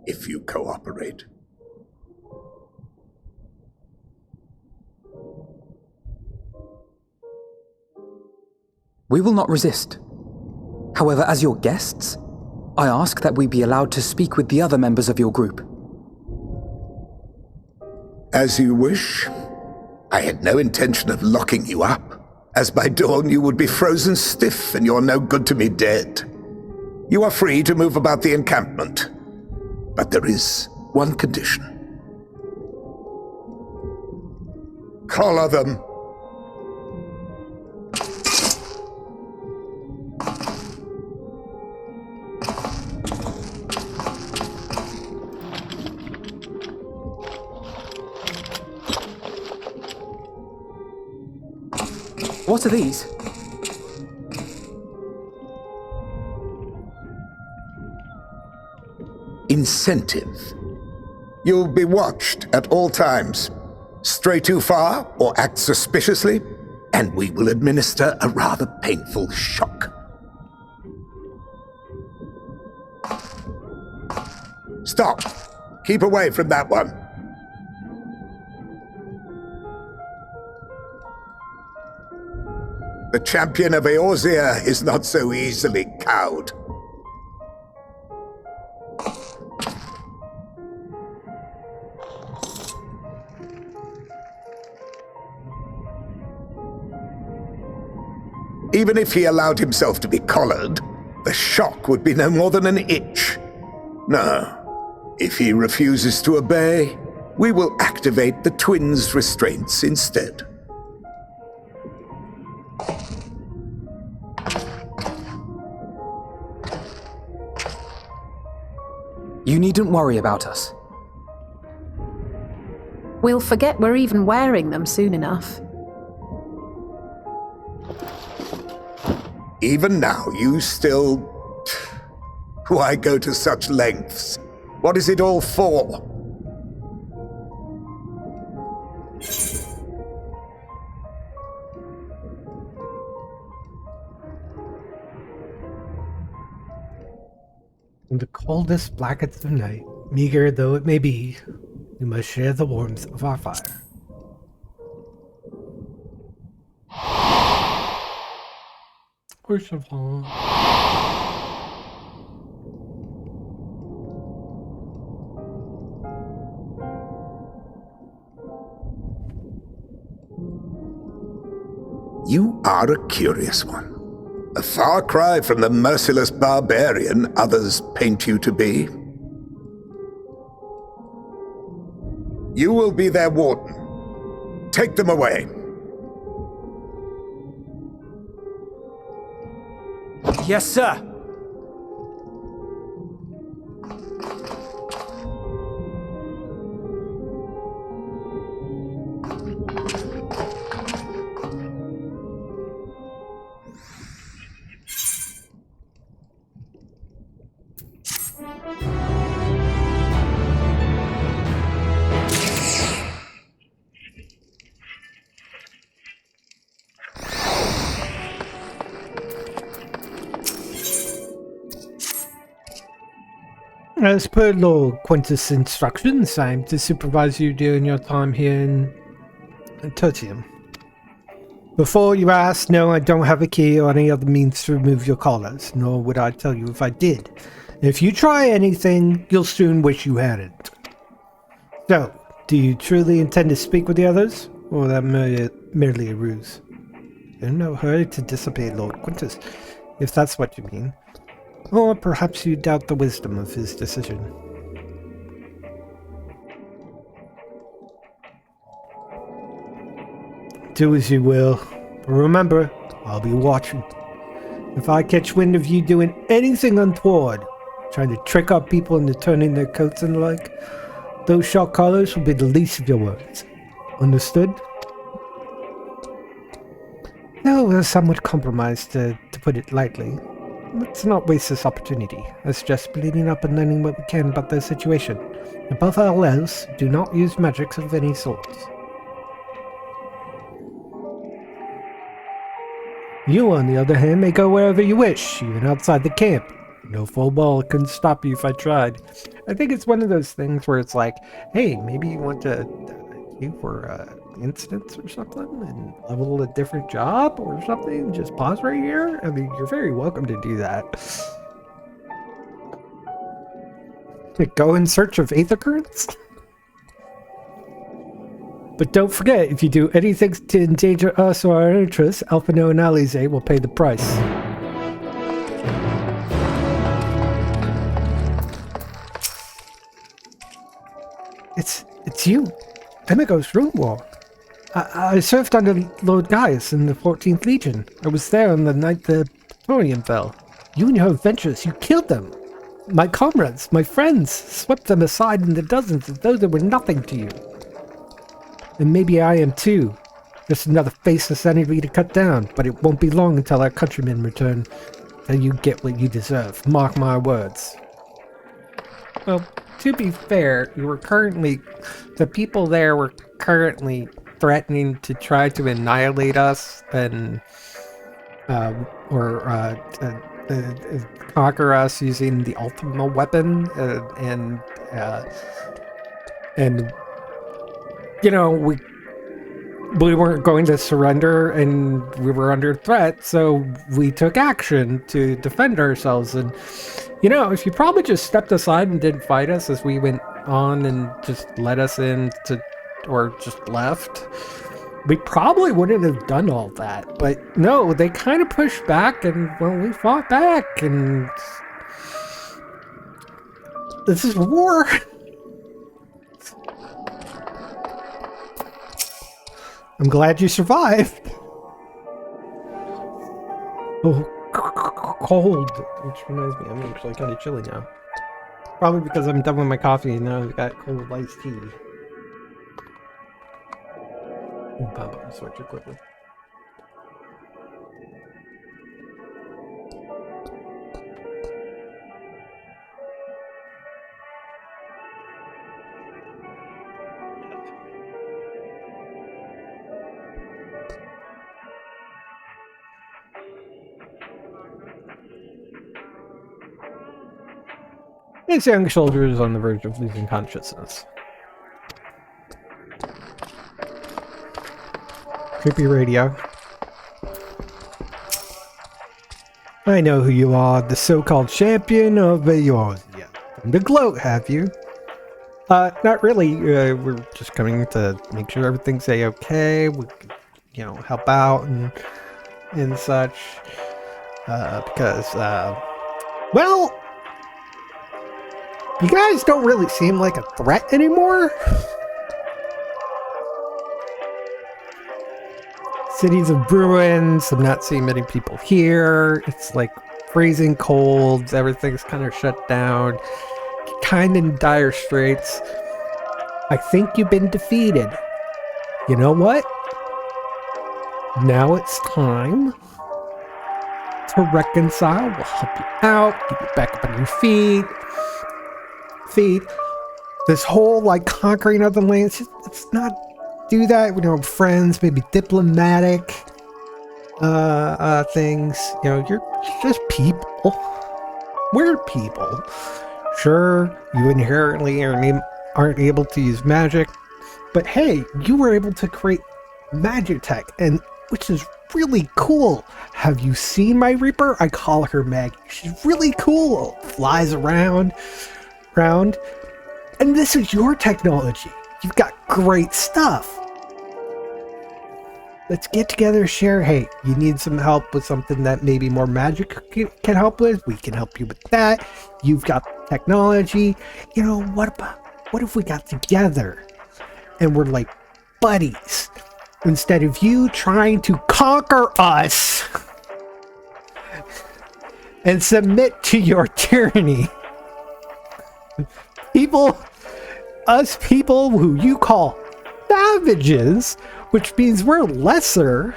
if you cooperate. We will not resist. However, as your guests, I ask that we be allowed to speak with the other members of your group. As you wish. I had no intention of locking you up, as by dawn you would be frozen stiff and you're no good to me dead. You are free to move about the encampment, but there is one condition. Collar them. What are these? Incentive. You'll be watched at all times. Stray too far or act suspiciously, and we will administer a rather painful shock. Stop! Keep away from that one. The champion of Eorzea is not so easily cowed. Even if he allowed himself to be collared, the shock would be no more than an itch. No, if he refuses to obey, we will activate the twins' restraints instead. You needn't worry about us. We'll forget we're even wearing them soon enough. Even now, you still... Why go to such lengths? What is it all for? In the coldest, blackest of night, meager though it may be, we must share the warmth of our fire. First of all, You are a curious one. A far cry from the merciless barbarian others paint you to be. You will be their warden. Take them away. Yes, sir. as per Lord Quintus' instructions, I am to supervise you during your time here in Tertium. Before you ask, no, I don't have a key or any other means to remove your collars, nor would I tell you if I did. If you try anything, you'll soon wish you hadn't. So, do you truly intend to speak with the others, or that merely a ruse? In no hurry to disobey Lord Quintus, if that's what you mean. Or perhaps you doubt the wisdom of his decision. Do as you will, but remember, I'll be watching. If I catch wind of you doing anything untoward, trying to trick our people into turning their coats and the like, those shock collars will be the least of your worries. Understood? No, we're somewhat compromised, to put it lightly. Let's not waste this opportunity. Let's just bleeding up and learning what we can about their situation. Above all else, do not use magics of any sort. You, on the other hand, may go wherever you wish, even outside the camp. No full ball couldn't stop you if I tried. I think it's one of those things where it's like, hey, maybe you want to do for instance or something and level a different job or something. Just pause right here. I mean, you're very welcome to do that. Go in search of Aether Currents. But don't forget, if you do anything to endanger us or our interests, Alphino and Alize will pay the price. It's you, Emigo's Rune War. I served under Lord Gaius in the 14th Legion. I was there on the night the Praetorian fell. You and your adventurers, you killed them. My comrades, my friends, swept them aside in the dozens as though they were nothing to you. And maybe I am too. Just another faceless enemy to cut down, but it won't be long until our countrymen return. Till you get what you deserve. Mark my words. Well, to be fair, the people there were currently threatening to try to annihilate us and conquer us using the ultimate weapon, and you know, we weren't going to surrender and we were under threat, so we took action to defend ourselves. And you know, if you probably just stepped aside and didn't fight us as we went on and just let us in or just left, we probably wouldn't have done all that. But no, they kind of pushed back, and well, we fought back, and this is war. I'm glad you survived. Oh, cold. Which reminds me, I'm actually kind of chilly now. Probably because I'm done with my coffee and now I've got cold iced tea. Pop up the switch quickly. His young soldier is on the verge of losing consciousness. Creepy radio. I know who you are, the so-called champion of Eorzea. The gloat, have you? Not really. We're just coming to make sure everything's a-okay. We could, help out and such. Because, well, you guys don't really seem like a threat anymore. Cities of ruins. I'm not seeing many people here. It's like freezing cold. Everything's kind of shut down. Kind of in dire straits. I think you've been defeated. You know what? Now it's time to reconcile. We'll help you out. Get you back up on your feet. This whole conquering other lands. It's not do that. We don't have friends. Maybe diplomatic things. You're just people. We're people. Sure, you inherently aren't able to use magic, but hey, you were able to create magic tech, and which is really cool. Have you seen my Reaper? I call her Maggie. She's really cool. Flies around, and this is your technology. You've got great stuff. Let's get together, share. Hey, you need some help with something that maybe more magic can help with? We can help you with that. You've got technology. What if we got together and we're like buddies instead of you trying to conquer us and submit to your tyranny? Us people who you call savages, which means we're lesser.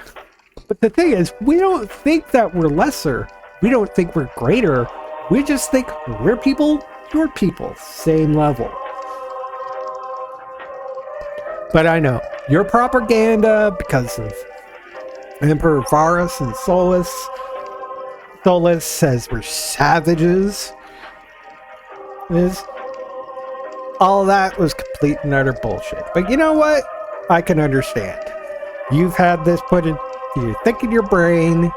But the thing is, we don't think that we're lesser. We don't think we're greater. We just think we're people, you're people, same level. But I know, your propaganda, because of Emperor Varus and Solus says we're savages, all that was complete and utter bullshit. But you know what? I can understand. You've had this put in your thick in your brain,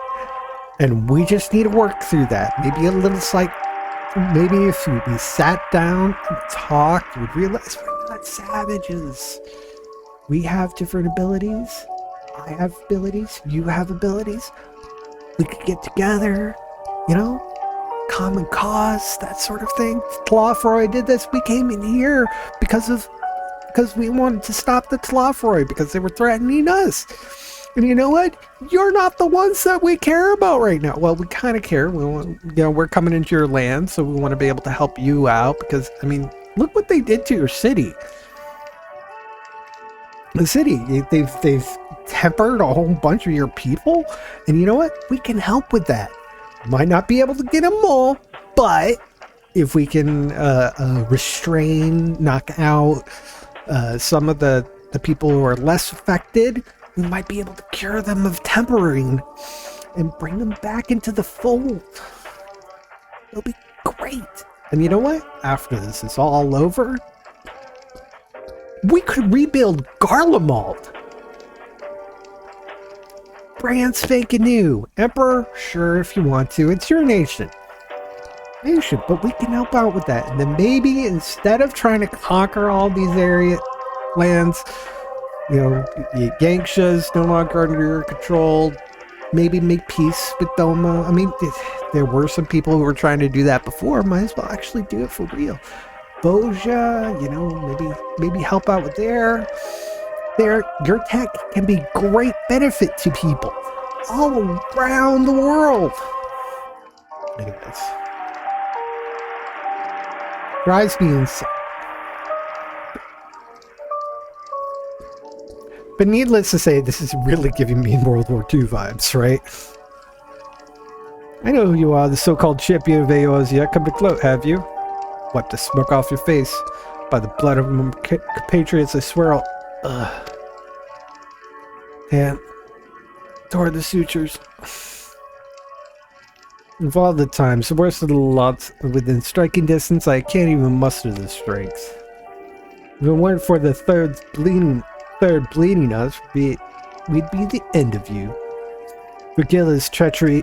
and we just need to work through that. Maybe a little maybe if we sat down and talked, you'd realize we're not savages. We have different abilities. I have abilities. You have abilities. We could get together, common cause, that sort of thing. Tlafroy did this. We came in here because we wanted to stop the Tlafroy because they were threatening us. And you know what? You're not the ones that we care about right now. Well, we kind of care. We want, we're coming into your land, so we want to be able to help you out because, look what they did to your city. The city, they've tempered a whole bunch of your people, and you know what? We can help with that. Might not be able to get them all, but if we can restrain, knock out some of the people who are less affected, we might be able to cure them of tempering and bring them back into the fold. It'll be great. And you know what? After this is all over, we could rebuild Garlemald. Brand spanking new. Emperor, sure, if you want to. It's your nation. But we can help out with that. And then maybe instead of trying to conquer all these lands, Yanksha's no longer under your control. Maybe make peace with Doma. There were some people who were trying to do that before. Might as well actually do it for real. Boja, maybe help out with your tech can be great benefit to people all around the world. Anyways, drives me insane. But needless to say, this is really giving me World War II vibes, right? I know who you are, the so-called champion of Eorzea. Come to gloat, have you? Wipe the smoke off your face. By the blood of my compatriots, I swear I'll... And tore the sutures. Of all the times, the worst of the lots within striking distance, I can't even muster the strength. If it weren't for the third bleeding us, we'd be the end of you. Vergilla's treachery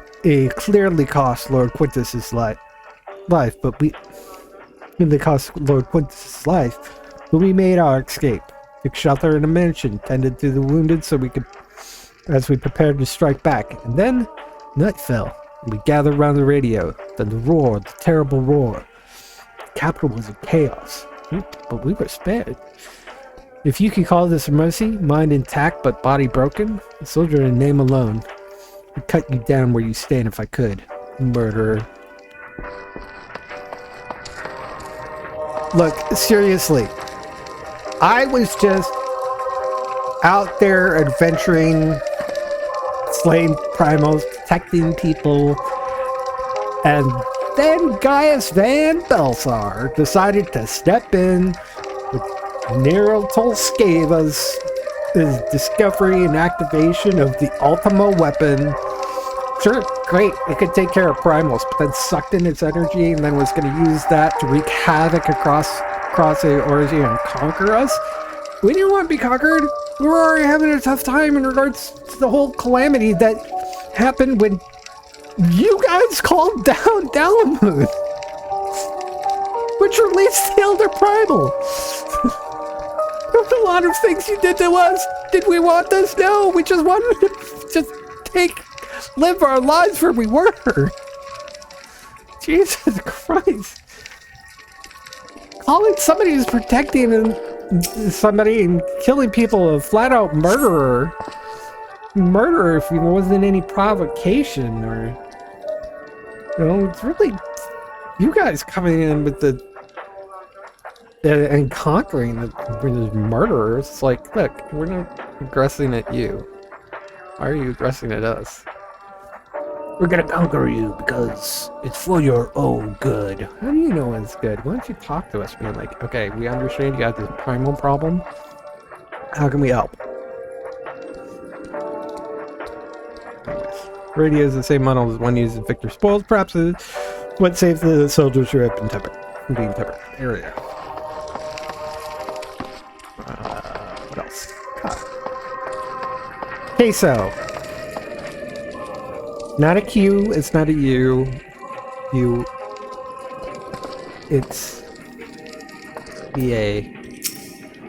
clearly cost Lord Quintus's life, but we made our escape. Took shelter in a mansion, tended to the wounded as we prepared to strike back. And then, night fell. We gathered around the radio. Then the terrible roar. The capital was in chaos, but we were spared. If you can call this a mercy, mind intact but body broken, a soldier in name alone, I'd cut you down where you stand if I could, murderer. Look, seriously, I was just out there adventuring, slaying primals, protecting people, and then Gaius Van Belsar decided to step in with Nero Tolskeva's discovery and activation of the Ultima weapon. Sure, great, it could take care of primals, but then sucked in its energy and then was going to use that to wreak havoc across the Origin and conquer us. We didn't want to be conquered. We were already having a tough time in regards to the whole calamity that happened when you guys called down Dalamoon, which released the Elder Primal. There was a lot of things you did to us. Did we want this? No, we just wanted to just live our lives where we were. Jesus Christ. Calling somebody who's protecting somebody and killing people a flat-out murderer if there wasn't any provocation, or it's really you guys coming in with the and conquering the murderers. It's like, look, we're not aggressing at you. Why are you aggressing at us? We're gonna conquer you because it's for your own good. How do you know it's good? Why don't you talk to us, being like, okay, we understand you got this primal problem. How can we help? Anyways, radio is the same model as one used in Victor Spoils. Perhaps it's what saved the soldiers who had been being tempered. Area. What else? Queso. Not a Q, it's not a U. It's the A.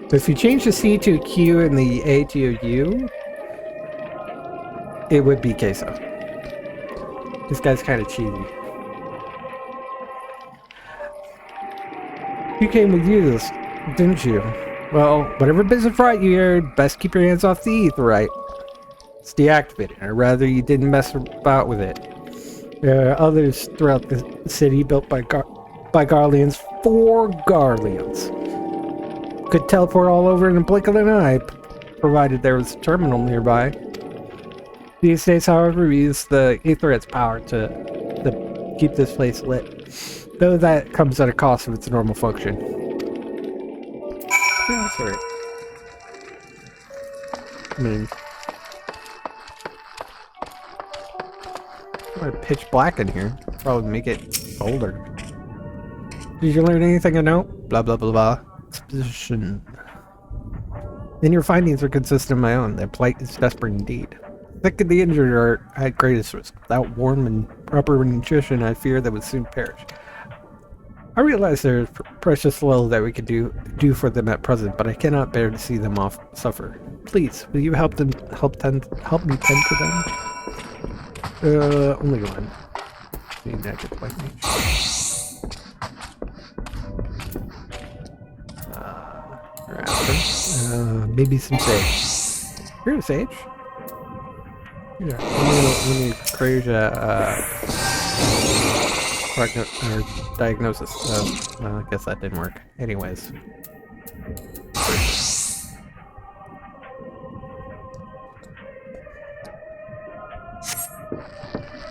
But if you change the C to a Q and the A to a U, it would be queso. This guy's kind of cheesy. You came with you, didn't you? Well, whatever business brought you here, best keep your hands off the aetherite. It's deactivated. I'd rather you didn't mess about with it. There are others throughout the city built by Garleans for Garleans. Could teleport all over in a blink of an eye, provided there was a terminal nearby. These days, however, we use the aetherite's power to keep this place lit. Though that comes at a cost of its normal function. Yeah, that's right. I mean, pitch black in here. Probably make it older. Did you learn anything of note? Blah blah blah blah. Exposition. Then your findings are consistent with my own. Their plight is desperate indeed. Sick and the injured are at greatest risk. Without warm and proper nutrition, I fear they would soon perish. I realize there is precious little that we could do for them at present, but I cannot bear to see them suffer. Please, will you help me tend to them? Only one. Need magic like me. Maybe some sage. Here's sage. Yeah, let me create a diagnosis. Well, I guess that didn't work. Anyways.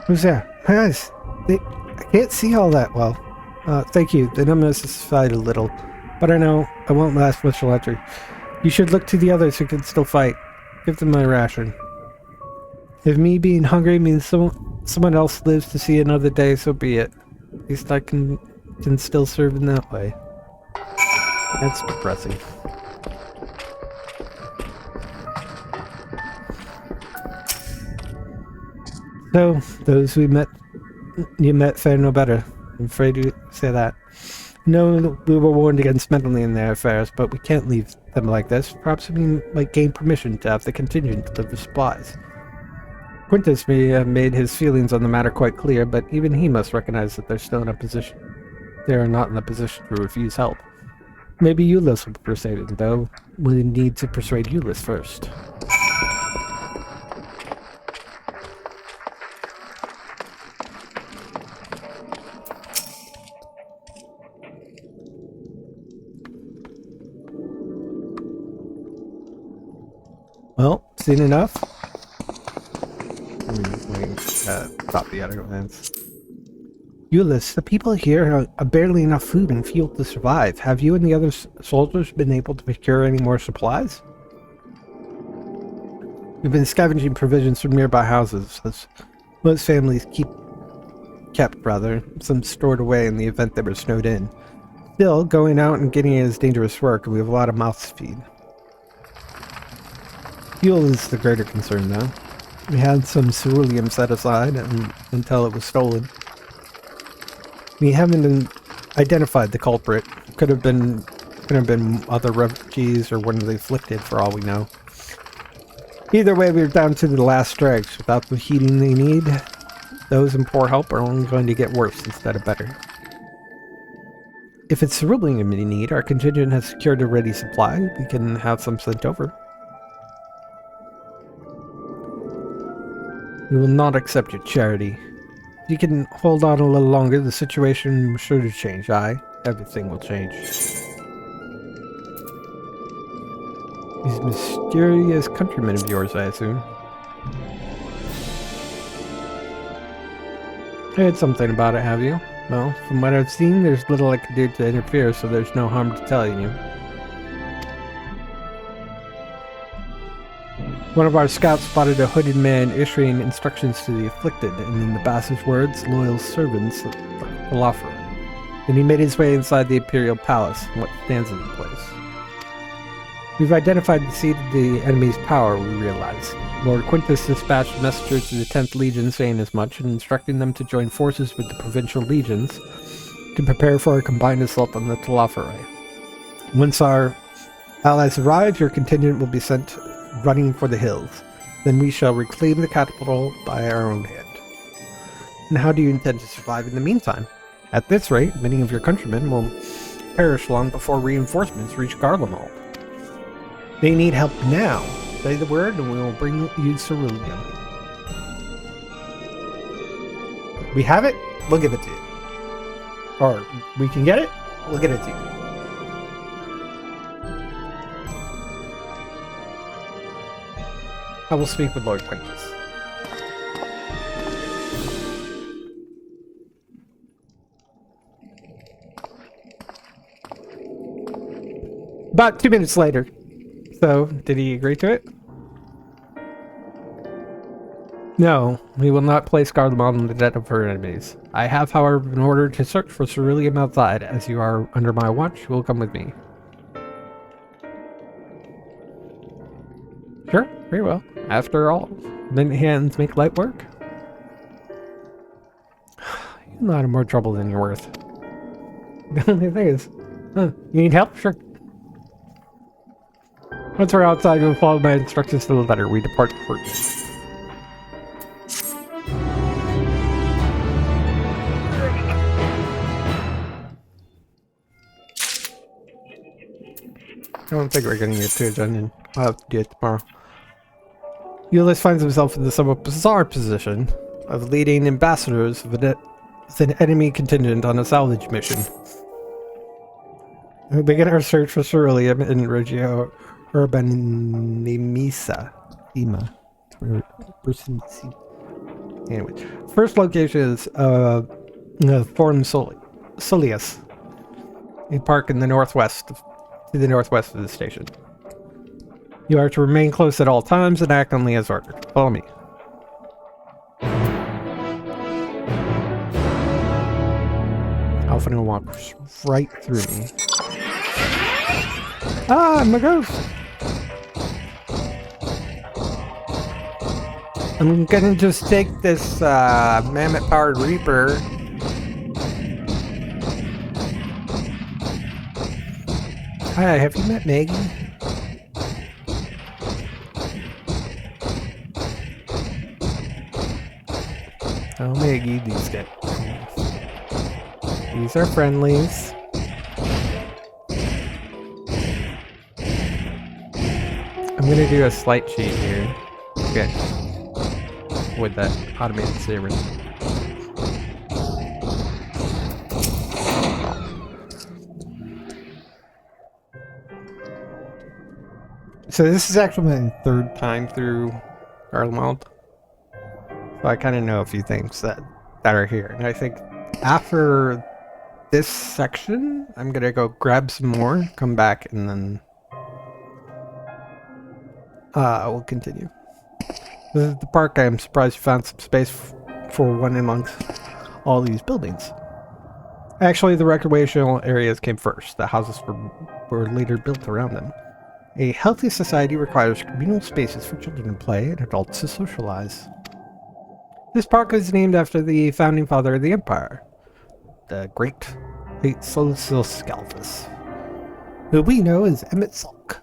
Who's there? Guys, I can't see all that well. Thank you. The numbness has subsided a little, but I know I won't last much longer. You should look to the others who can still fight. Give them my ration. If me being hungry means so someone else lives to see another day, so be it. At least I can still serve in that way. That's depressing. So, those you met fare no better. I'm afraid to say that. No, we were warned against meddling in their affairs, but we can't leave them like this. Perhaps we might gain permission to have the contingent deliver supplies. Quintus may have made his feelings on the matter quite clear, but even he must recognize that they are not in a position to refuse help. Maybe Euless will persuade him, though we need to persuade Euless first. Well, seen enough? Stop the other ones. Euless, the people here have barely enough food and fuel to survive. Have you and the other soldiers been able to procure any more supplies? We've been scavenging provisions from nearby houses, as most families kept, some stored away in the event they were snowed in. Still, going out and getting it is dangerous work, and we have a lot of mouths to feed. Fuel is the greater concern, though. We had some ceruleum set aside until it was stolen. We haven't identified the culprit. Could have been other refugees or one of the afflicted, for all we know. Either way, we're down to the last dregs. Without the heating they need, those in poor health are only going to get worse instead of better. If it's ceruleum we need, our contingent has secured a ready supply. We can have some sent over. We will not accept your charity. If you can hold on a little longer, the situation is sure to change. Everything will change. These mysterious countrymen of yours, I assume. Heard something about it, have you? Well, from what I've seen, there's little I can do to interfere, so there's no harm to telling you. One of our scouts spotted a hooded man issuing instructions to the afflicted, and in the Bass's words, loyal servants of Falafra. Then he made his way inside the Imperial Palace, and what stands in the place. We've identified the seat of the enemy's power, we realize. Lord Quintus dispatched messengers to the 10th Legion saying as much, and instructing them to join forces with the provincial legions to prepare for a combined assault on the Talafare. Once our allies arrive, your contingent will be sent running for the hills. Then we shall reclaim the capital by our own hand. And how do you intend to survive in the meantime? At this rate, many of your countrymen will perish long before reinforcements reach Garlemald. They need help now. Say the word and we will bring you ceruleum. We have it, we'll give it to you. Or we can get it, we'll get it to you. I will speak with Lord Quintus. About 2 minutes later. So, did he agree to it? No, we will not place Garlemald in the debt of her enemies. I have, however, been ordered to search for ceruleum outside. As you are under my watch, you will come with me. Sure, very well. After all, many hands make light work. You're not in more trouble than you're worth. The only thing is, you need help? Sure. Once we're outside, you'll follow my instructions to the letter. We depart for I don't think we're getting it to a dungeon. I'll have to do it tomorrow. Euless finds himself in the somewhat bizarre position of leading ambassadors with an enemy contingent on a salvage mission. We begin our search for ceruleum in Regio Urbanimisa. Anyway, first location is Forum Soleus, a park in the northwest, to the northwest of the station. You are to remain close at all times and act only as ordered. Follow me. off and it walks right through me. Ah, I'm a ghost! I'm gonna just take this mammoth-powered Reaper. Hi, have you met Maggie? Oh, Maggie, these are friendlies. I'm gonna do a slight cheat here. Okay. With that automated saber. So this is actually my third time through Garlemald. So I kind of know a few things that are here. And I think after this section, I'm gonna go grab some more, come back, and then we'll continue. This is the park. I'm surprised you found some space for one amongst all these buildings. Actually, the recreational areas came first. The houses were later built around them. A healthy society requires communal spaces for children to play and adults to socialize. This park is named after the founding father of the Empire, the great Solus Galvus, who we know as Emmett Silk.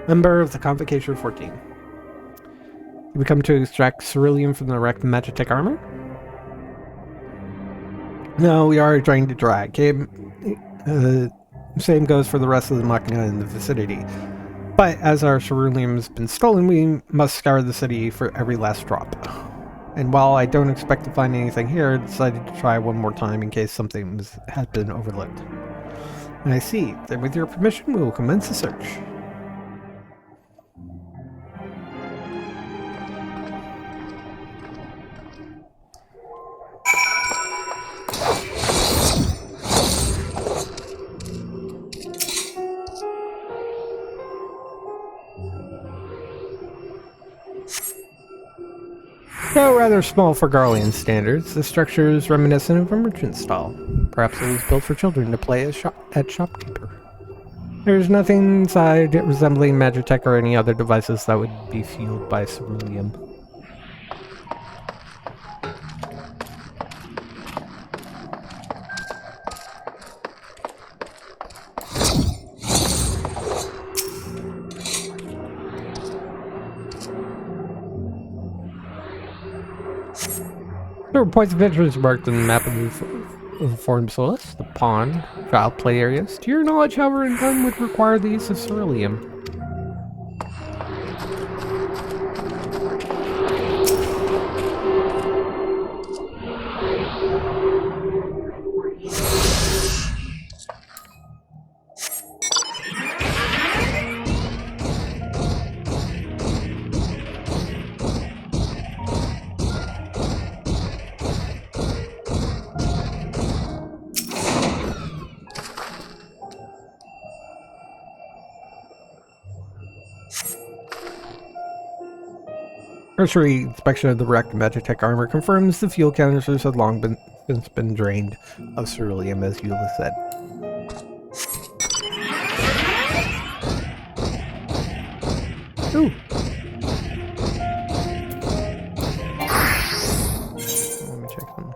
Member of the Convocation 14. We come to extract ceruleum from the wrecked Magitech armor? No, we are trying to drag. Same goes for the rest of the Machina in the vicinity. But as our ceruleum has been stolen, we must scour the city for every last drop. And while I don't expect to find anything here, I decided to try one more time in case something has been overlooked. And I see. Then with your permission, we will commence the search. Though rather small for Garlean standards, the structure is reminiscent of a merchant stall. Perhaps it was built for children to play at shopkeeper. There is nothing inside resembling Magitech or any other devices that would be fueled by ceruleum. There were points of interest marked on the map of the Foreign Solus, the pond, child play areas. To your knowledge, however, none would require the use of ceruleum. Cursory inspection of the wrecked Magitech armor confirms the fuel canisters had long since been drained of ceruleum, as Eula said. Ooh. Let me check them.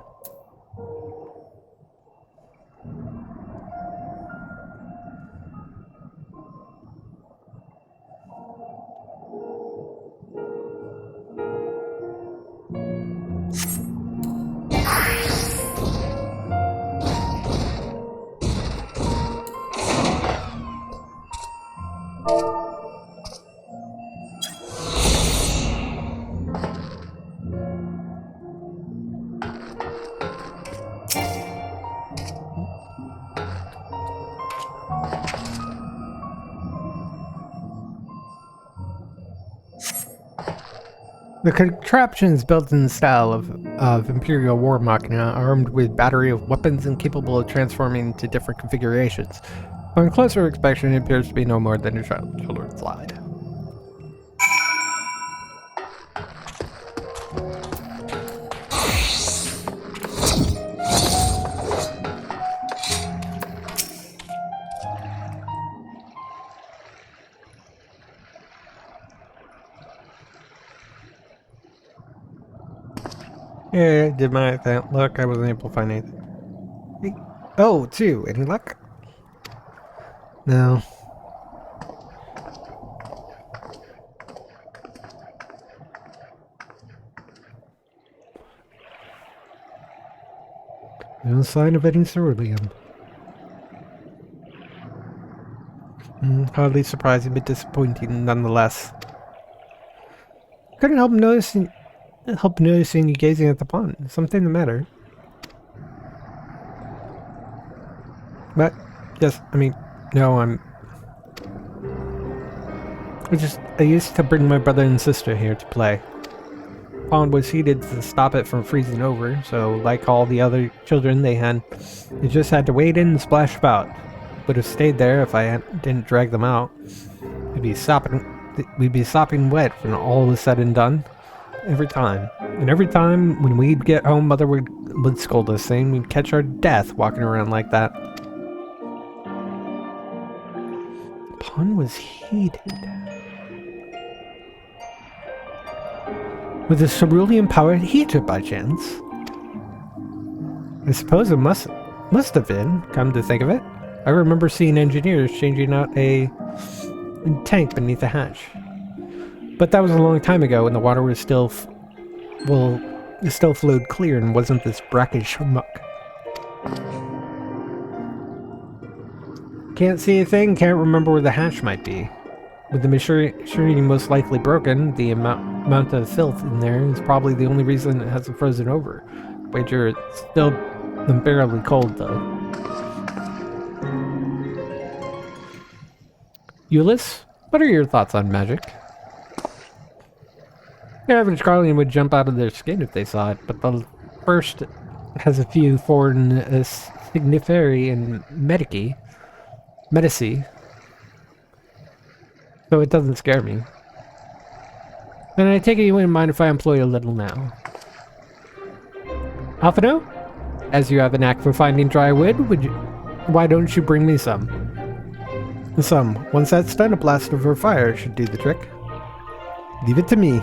The contraption is built in the style of Imperial War Machina, armed with battery of weapons and capable of transforming into different configurations. On closer inspection, it appears to be no more than a children's slide. Yeah, I did my thing. Look, I wasn't able to find anything. Oh, two. Any luck? No. No sign of any ceruleum. Hardly surprising, but disappointing nonetheless. Couldn't help noticing you gazing at the pond. Something the matter. But yes, I mean, no, I used to bring my brother and sister here to play. The pond was heated to stop it from freezing over, so like all the other children they just had to wade in and splash about. Would have stayed there if I didn't drag them out. We'd be sopping wet when all was said and done. Every time. And every time when we'd get home, Mother would scold us, saying we'd catch our death walking around like that. The pond was heated. Was the cerulean powered heater by chance? I suppose it must have been, come to think of it. I remember seeing engineers changing out a tank beneath the hatch. But that was a long time ago when the water was still flowed clear and wasn't this brackish muck. Can't see a thing, can't remember where the hatch might be. With the machinery most likely broken, the amount of filth in there is probably the only reason it hasn't frozen over. Wager it's still unbearably cold though. Euless, what are your thoughts on magic? The average Guardian would jump out of their skin if they saw it, but the first has a few foreign signiferi and medici, so it doesn't scare me. And I take it you wouldn't mind if I employ a little now. Alphino, as you have a knack for finding dry wood, why don't you bring me some? Once that's done, a blast of her fire should do the trick. Leave it to me.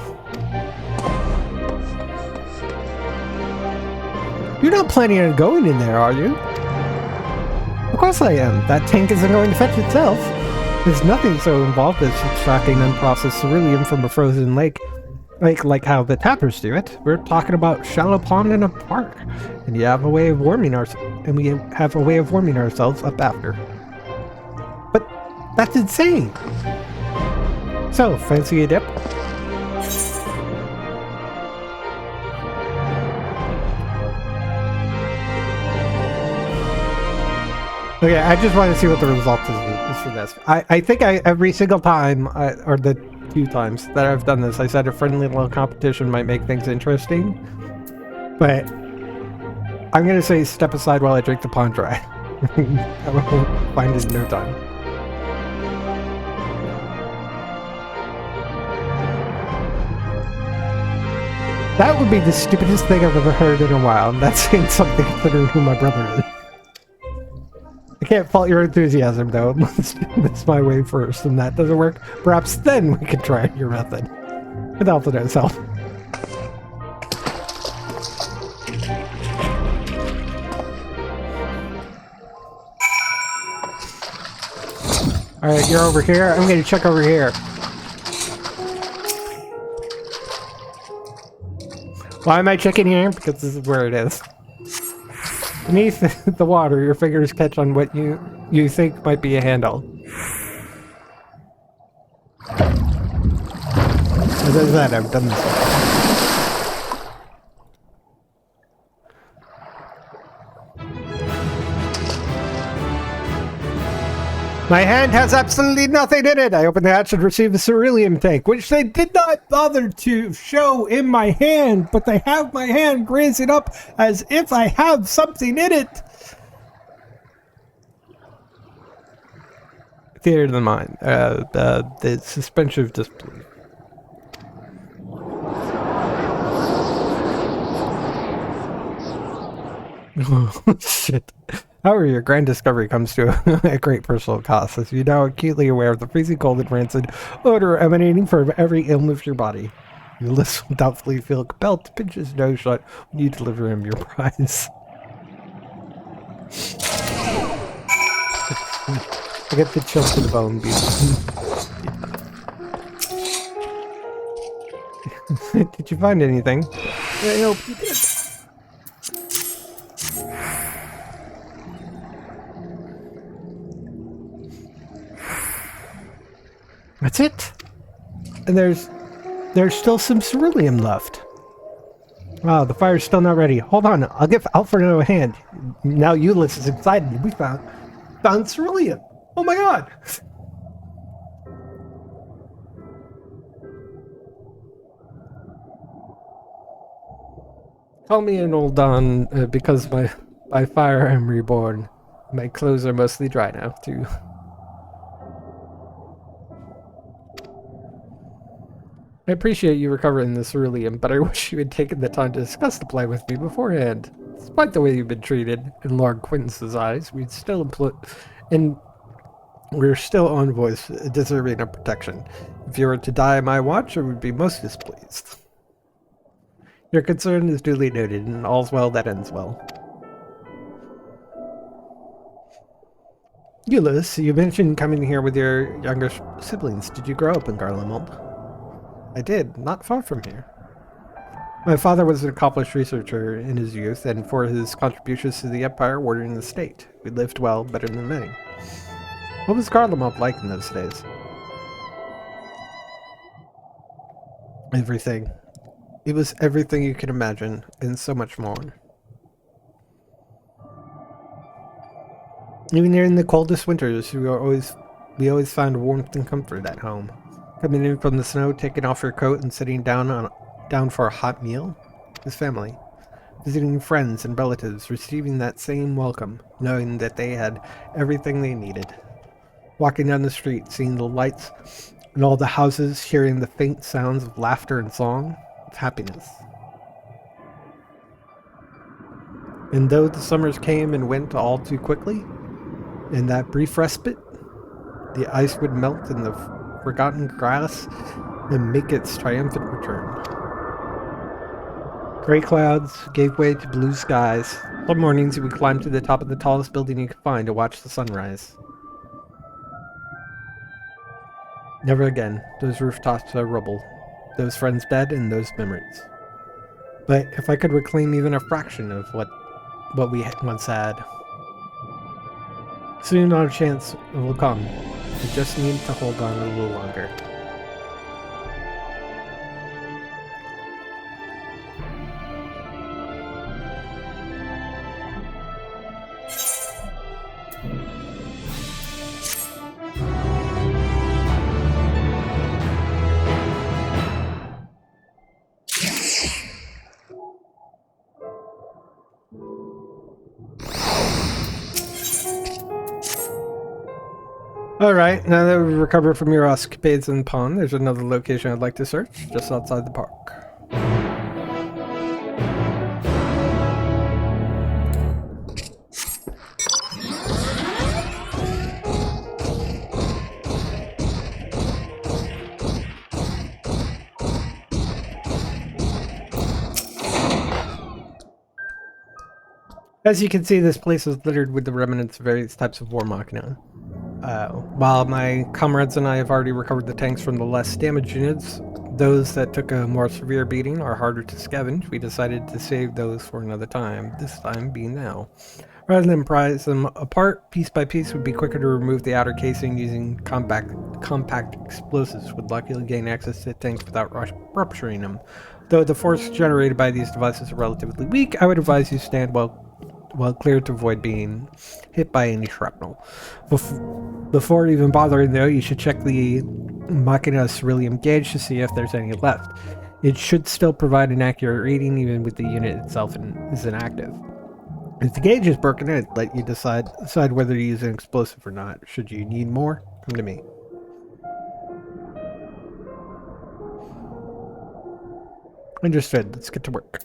You're not planning on going in there, are you? Of course I am. That tank isn't going to fetch itself. There's nothing so involved as extracting unprocessed ceruleum from a frozen lake like how the tappers do it. We're talking about shallow pond in a park, and we have a way of warming ourselves up after. But that's insane. So, fancy a dip? Okay, I just want to see what the result is for this. I think every single time, or the 2 times that I've done this, I said a friendly little competition might make things interesting. But I'm going to say step aside while I drink the pond dry. I will find it in no time. That would be the stupidest thing I've ever heard in a while, and that's saying something considering who my brother is. I can't fault your enthusiasm, though. Let's do this my way first, and that doesn't work. Perhaps then we can try your method. With Alphino's help. Alright, you're over here. I'm gonna check over here. Why am I checking here? Because this is where it is. Beneath the water, your fingers catch on what you think might be a handle. As I said, I've done this. My hand has absolutely nothing in it. I open the hatch and receive a ceruleum tank, which they did not bother to show in my hand, but they have my hand raising up as if I have something in it. Theater of the mind. The suspension of disbelief. Oh, shit. However, your grand discovery comes to a great personal cost, as you're now acutely aware of the freezing cold and rancid odor emanating from every ailment of your body. Ulysses will doubtfully feel compelled to pinch his nose shut when you deliver him your prize. I get the chill to the bone, Did you find anything? I hope you did. That's it. And there's still some ceruleum left. Wow, the fire's still not ready. Hold on, I'll give Alfred a hand. Now Ulysses is excited. We found ceruleum. Oh my god! Call me an old Don, because by fire I'm reborn. My clothes are mostly dry now, too. I appreciate you recovering the ceruleum, but I wish you had taken the time to discuss the plan with me beforehand. Despite the way you've been treated, in Lord Quintus's eyes, we're still envoys deserving of protection. If you were to die on my watch, I would be most displeased. Your concern is duly noted, and all's well that ends well. Ulysses, you mentioned coming here with your younger siblings. Did you grow up in Garlemald? I did, not far from here. My father was an accomplished researcher in his youth, and for his contributions to the Empire, warden in the state. We lived well, better than many. What was Garlemald like in those days? Everything. It was everything you could imagine, and so much more. Even during the coldest winters, we always found warmth and comfort at home. Coming in from the snow, taking off your coat, and sitting down for a hot meal with family. Visiting friends and relatives, receiving that same welcome, knowing that they had everything they needed. Walking down the street, seeing the lights and all the houses, hearing the faint sounds of laughter and song, of happiness. And though the summers came and went all too quickly, in that brief respite, the ice would melt in the forgotten grass and make its triumphant return. Gray clouds gave way to blue skies. Some mornings you would climb to the top of the tallest building you could find to watch the sunrise. Never again. Those rooftops are rubble. Those friends dead and those memories. But if I could reclaim even a fraction of what we once had. Soon our chance will come. We just need to hold on a little longer. Alright, now that we've recovered from your escapades in the pond, there's another location I'd like to search, just outside the park. As you can see, this place is littered with the remnants of various types of war machina. While my comrades and I have already recovered the tanks from the less damaged units, those that took a more severe beating are harder to scavenge. We decided to save those for another time, this time being now. Rather than prise them apart piece by piece, would be quicker to remove the outer casing using compact explosives would luckily gain access to tanks without rupturing them. Though the force generated by these devices are relatively weak, I would advise you stand well clear to avoid being hit by any shrapnel. Before even bothering though, you should check the Machina ceruleum gauge to see if there's any left. It should still provide an accurate reading even with the unit itself is inactive. If the gauge is broken, I'd let you decide whether to use an explosive or not. Should you need more, come to me. Understood. Let's get to work.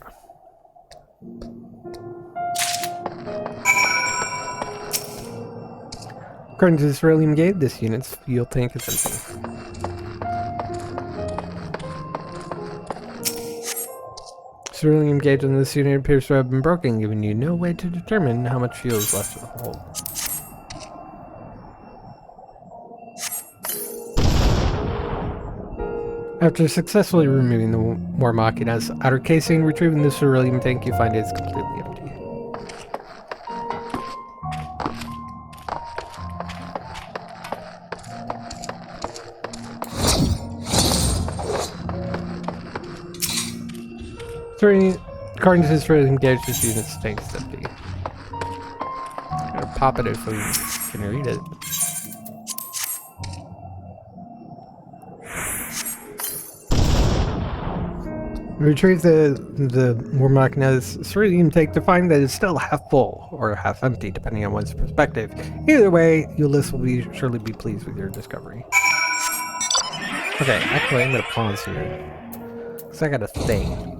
According to the ceruleum gauge, this unit's fuel tank is empty. Cerulean gauge on this unit appears to have been broken, giving you no way to determine how much fuel is left of the hull. After successfully removing the War Machina's outer casing, retrieving the cerulean tank, you find it is completely empty. According to this cerulean gauge, this unit's tank is empty. Gotta pop it if we can read it. Retrieve the War Machina's cerulean tank to find that it's still half full, or half empty, depending on one's perspective. Either way, Ulysses will surely be pleased with your discovery. Okay, actually I'm gonna pause here. Because I got a thing.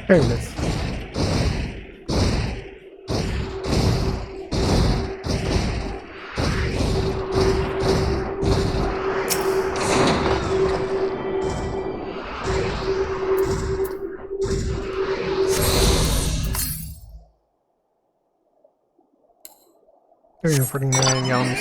There it is. There 49 yams.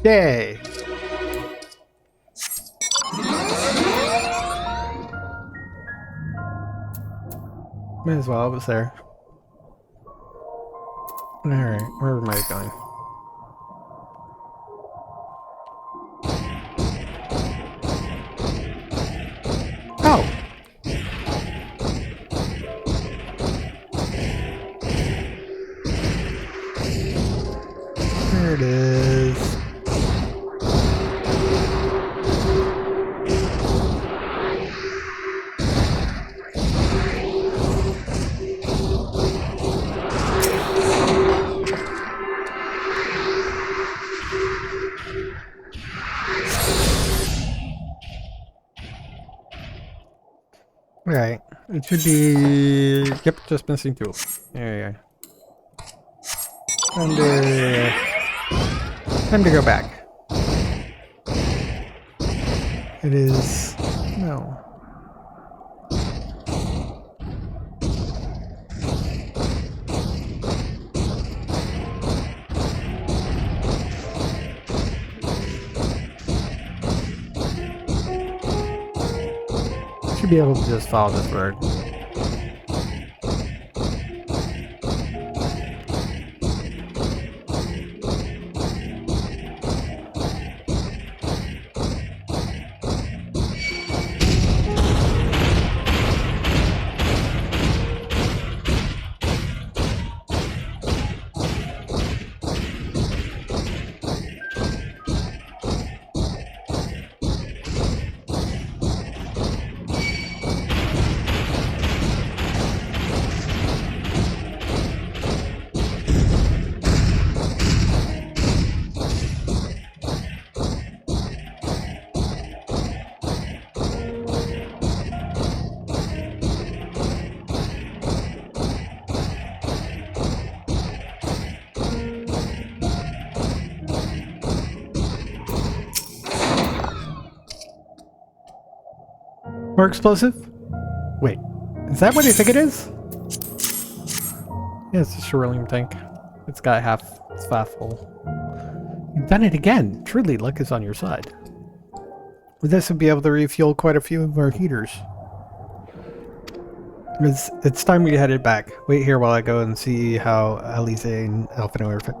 Yay! Might as well, I was there. Alright, where am I going? Oh! There it is. Right. It should be... Yep, just missing two. There you go. And, time to go back. It is... No. Should be able to just follow this road. More explosive? Wait, is that what I think it is? Yeah, it's a Cerulean tank. It's got it's half full. You've done it again! Truly, luck is on your side. With this, we'll be able to refuel quite a few of our heaters. It's time we headed back. Wait here while I go and see how Alize and Alphino are fit.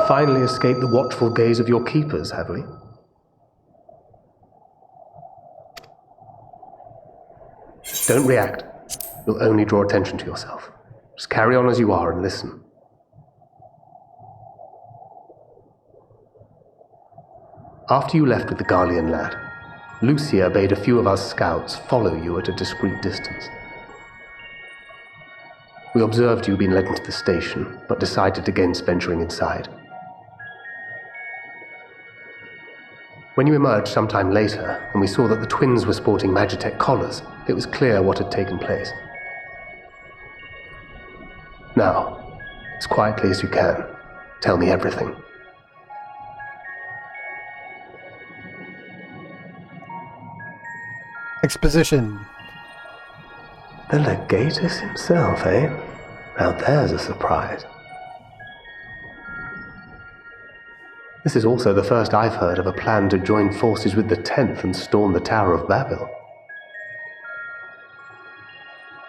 Finally escaped the watchful gaze of your keepers, have we? Don't react. You'll only draw attention to yourself. Just carry on as you are and listen. After you left with the Garlean lad, Lucia bade a few of us scouts follow you at a discreet distance. We observed you being led into the station, but decided against venturing inside. When you emerged sometime later, and we saw that the twins were sporting Magitech collars, it was clear what had taken place. Now, as quietly as you can, tell me everything. Exposition. The Legatus himself, eh? Now there's a surprise. This is also the first I've heard of a plan to join forces with the 10th and storm the Tower of Babel.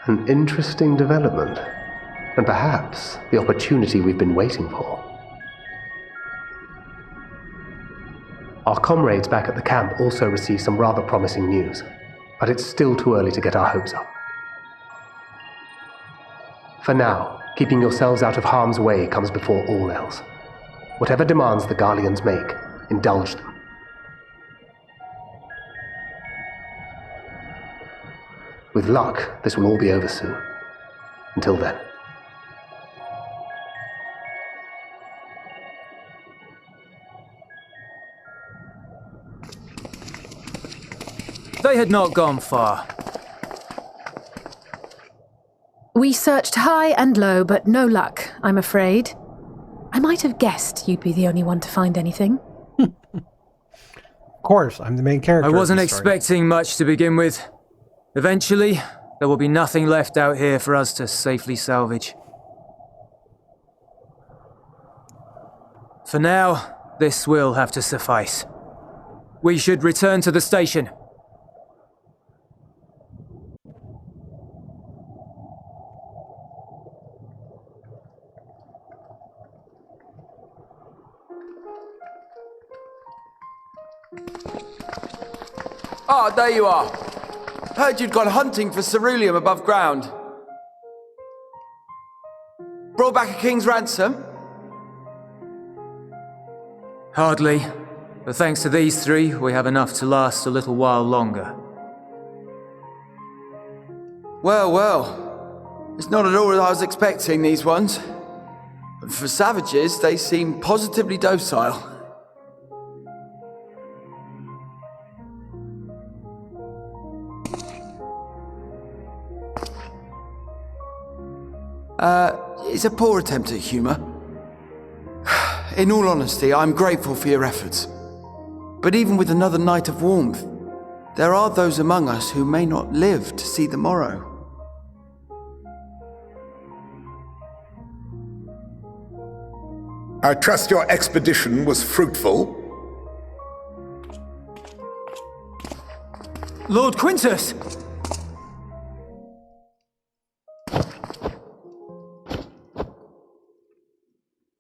An interesting development, and perhaps the opportunity we've been waiting for. Our comrades back at the camp also received some rather promising news, but it's still too early to get our hopes up. For now, keeping yourselves out of harm's way comes before all else. Whatever demands the Garleans make, indulge them. With luck, this will all be over soon. Until then. They had not gone far. We searched high and low, but no luck, I'm afraid. I might have guessed you'd be the only one to find anything. Of course, I'm the main character. I wasn't of the story. expecting much to begin with. Eventually, there will be nothing left out here for us to safely salvage. For now, this will have to suffice. We should return to the station. Ah, there you are. Heard you'd gone hunting for ceruleum above ground. Brought back a king's ransom? Hardly. But thanks to these three, we have enough to last a little while longer. Well, well. It's not at all what I was expecting, these ones. But for savages, they seem positively docile. It's a poor attempt at humour. In all honesty, I'm grateful for your efforts. But even with another night of warmth, there are those among us who may not live to see the morrow. I trust your expedition was fruitful. Lord Quintus!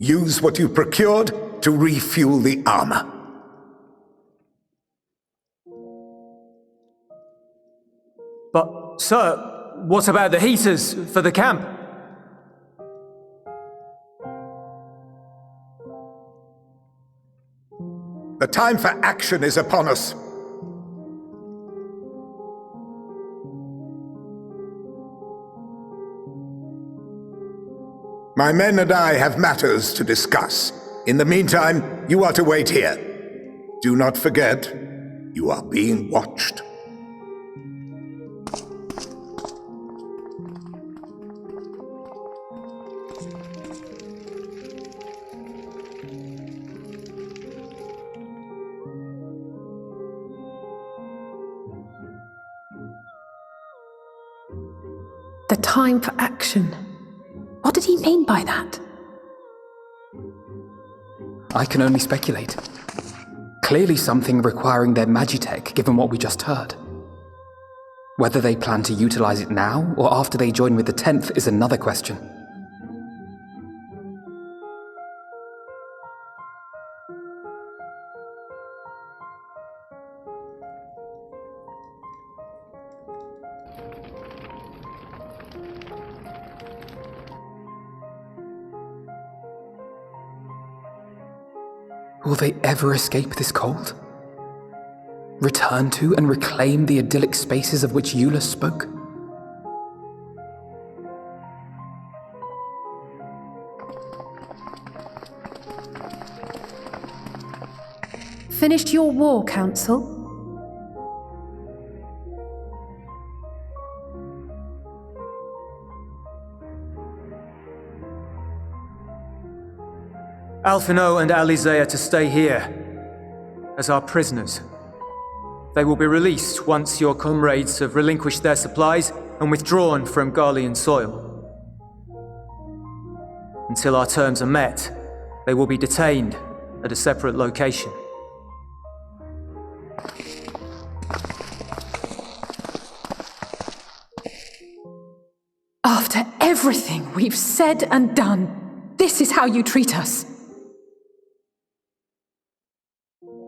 Use what you procured to refuel the armor. But, sir, what about the heaters for the camp? The time for action is upon us. My men and I have matters to discuss. In the meantime, you are to wait here. Do not forget, you are being watched. The time for action. What did he mean by that? I can only speculate. Clearly something requiring their magitech, given what we just heard. Whether they plan to utilize it now, or after they join with the 10th, is another question. Will they ever escape this cold? Return to and reclaim the idyllic spaces of which Eula spoke? Finished your war, Council? Alphino and Alizé are to stay here as our prisoners. They will be released once your comrades have relinquished their supplies and withdrawn from Garlean soil. Until our terms are met, they will be detained at a separate location. After everything we've said and done, this is how you treat us.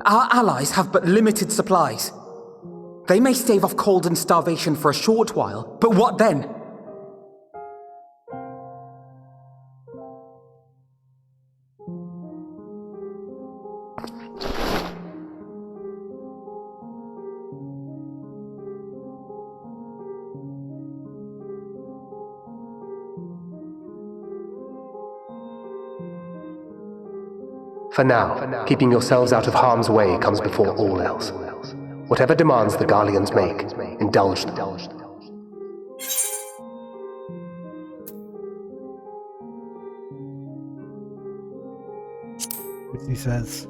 Our allies have but limited supplies. They may stave off cold and starvation for a short while, but what then? For now, keeping yourselves out of harm's way comes before all else. Whatever demands the Garleans make, indulge them. As he says.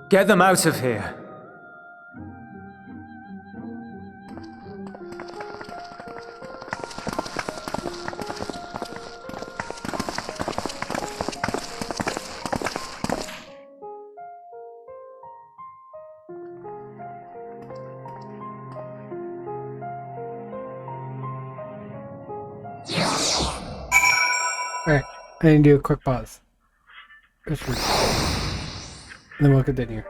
Get them out of here. Alright, I need to do a quick pause. Then we'll continue.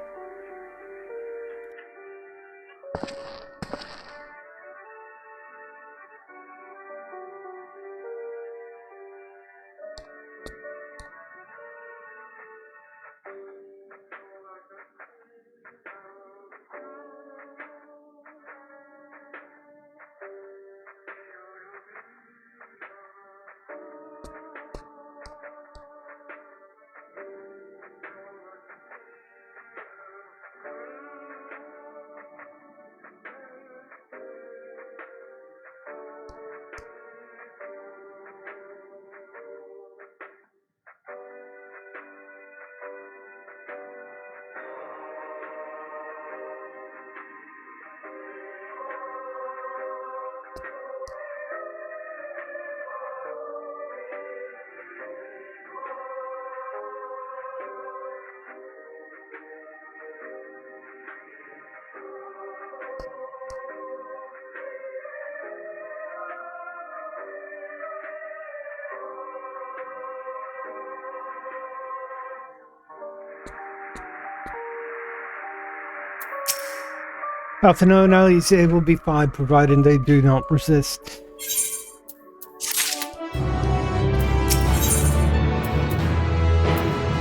Alpha say will be fine provided they do not resist.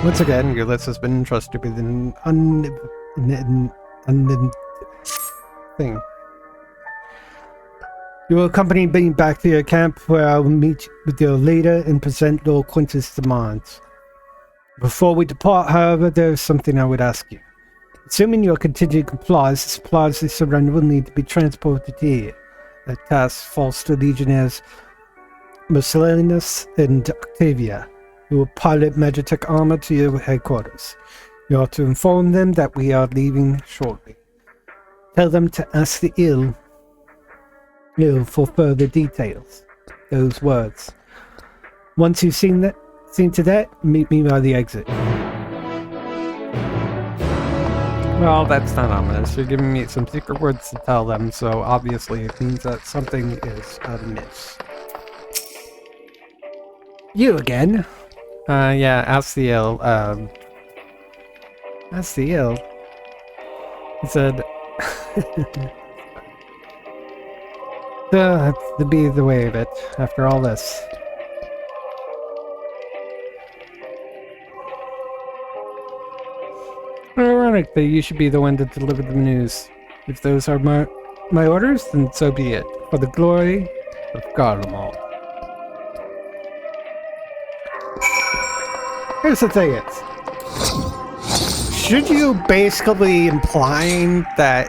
Once again, your list has been entrusted with an thing. You will accompany me back to your camp where I will meet with your leader and present Lord Quintus' demands. Before we depart, however, there is something I would ask you. Assuming your contingent complies, the supplies they surrender will need to be transported here. That task falls to Legionnaires Marcellinus and Octavia, who will pilot Magitech armor to your headquarters. You are to inform them that we are leaving shortly. Tell them to ask the ill for further details. Those words. Once you've seen to that, meet me by the exit. Well, that's not ominous. You're giving me some secret words to tell them, so obviously it means that something is amiss. You again? Yeah, ask the ill. Ask the ill. He said, that's to be the way of it, after all this. Ironic that you should be the one to deliver the news. If those are my orders, then so be it. For the glory of Garlemald. Here's the thing is, should you basically implying that...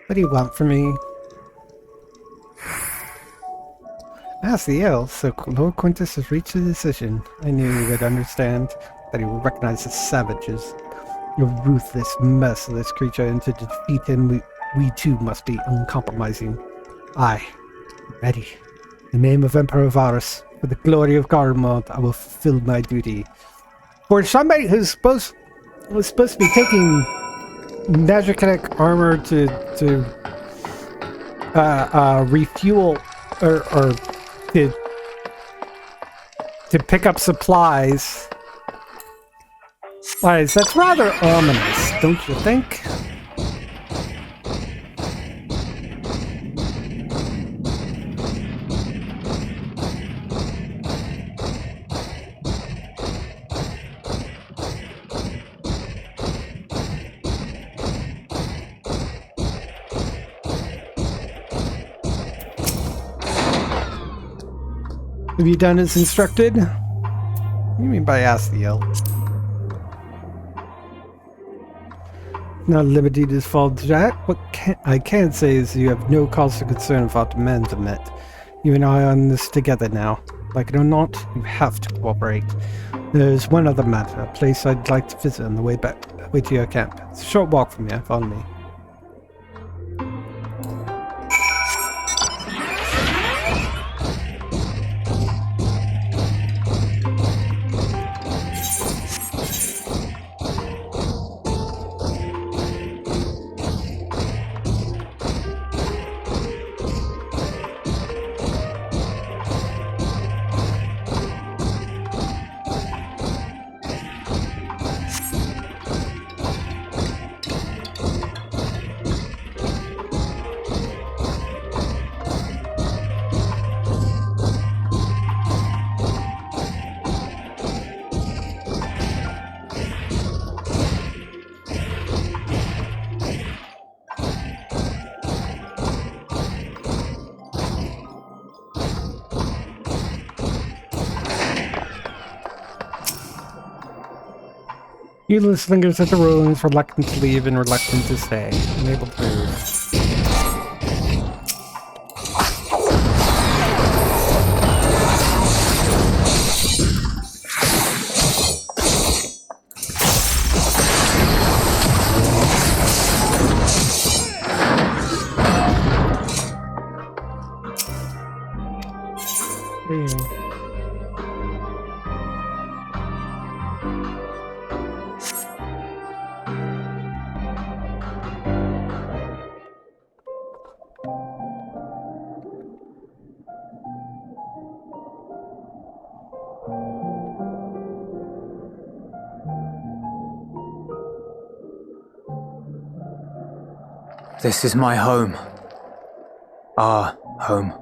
What do you want from me? Ask the ill, so Lord Quintus has reached a decision. I knew he would understand, that he would recognize the savages, a ruthless, merciless creature, and to defeat him, we too must be uncompromising. Aye, ready. In the name of Emperor Varus, for the glory of Garlemald, I will fulfill my duty. For somebody was supposed to be taking Magitech armor to refuel or to pick up supplies. Why, that's rather ominous, don't you think? Have you done as instructed? What do you mean by ask the elk? Not at liberty to follow Jack. What I can say is you have no cause to concern if our demands are met. You and I are on this together now. Like it or not, you have to cooperate. There's one other matter, a place I'd like to visit on the way to your camp. It's a short walk from here, follow me. Useless lingers at the ruins, reluctant to leave and reluctant to stay. Unable to move. This is my home. Our home.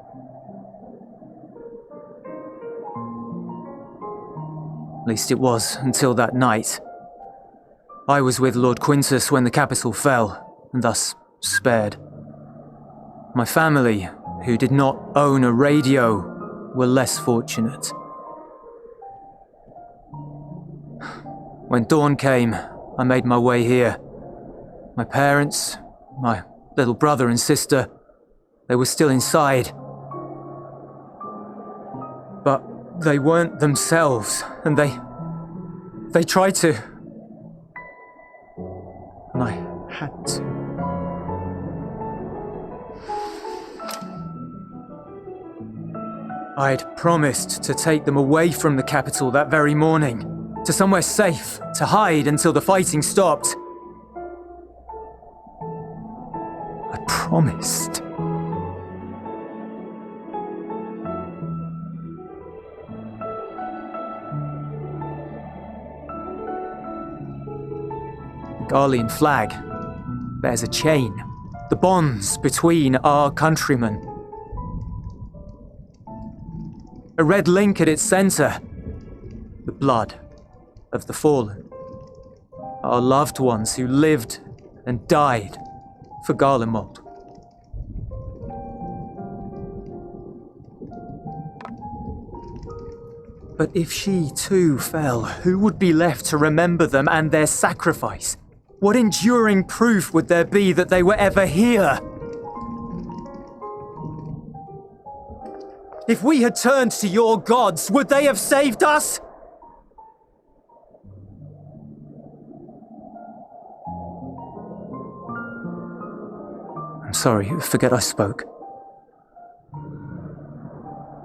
At least it was until that night. I was with Lord Quintus when the capital fell, and thus spared. My family, who did not own a radio, were less fortunate. When dawn came, I made my way here. My parents, my little brother and sister, they were still inside. But they weren't themselves, and they tried to. And I had to. I'd promised to take them away from the capital that very morning, to somewhere safe, to hide until the fighting stopped. I promised. The Garlean flag bears a chain, the bonds between our countrymen. A red link at its center, the blood of the fallen. Our loved ones who lived and died for Garlemald. But if she too fell, who would be left to remember them and their sacrifice? What enduring proof would there be that they were ever here? If we had turned to your gods, would they have saved us? I'm sorry, forget I spoke.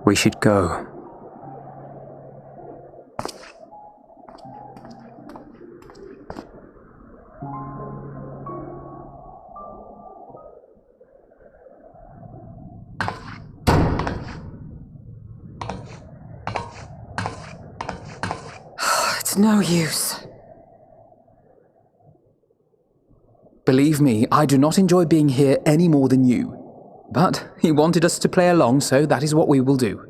We should go. It's no use. Believe me, I do not enjoy being here any more than you. But he wanted us to play along, so that is what we will do.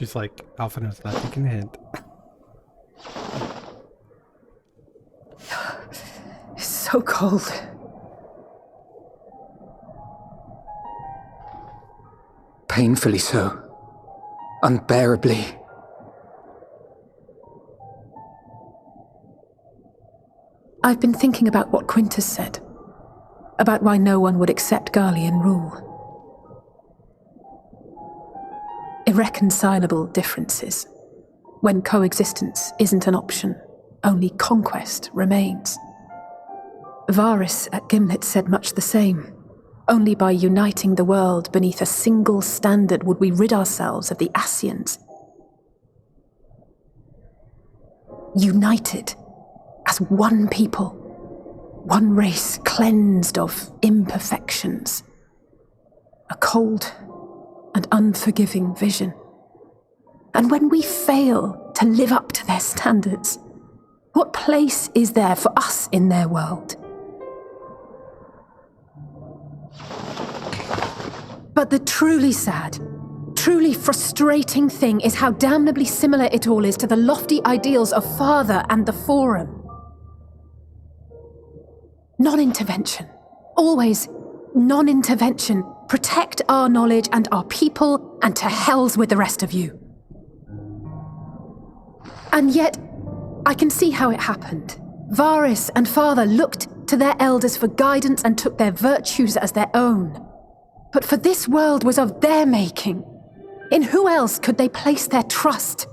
She's like, Alpha knows not taking a hint. It's so cold. Painfully so. Unbearably. I've been thinking about what Quintus said. About why no one would accept Garlean rule. Irreconcilable differences. When coexistence isn't an option, only conquest remains. Varys at Gimlet said much the same. Only by uniting the world beneath a single standard would we rid ourselves of the Ascians. United as one people, one race cleansed of imperfections. A cold and unforgiving vision. And when we fail to live up to their standards, what place is there for us in their world? But the truly sad, truly frustrating thing is how damnably similar it all is to the lofty ideals of Father and the Forum. Non-intervention. Always non-intervention. Protect our knowledge and our people, and to hells with the rest of you. And yet, I can see how it happened. Varys and Father looked to their elders for guidance and took their virtues as their own. But for this world was of their making. In who else could they place their trust?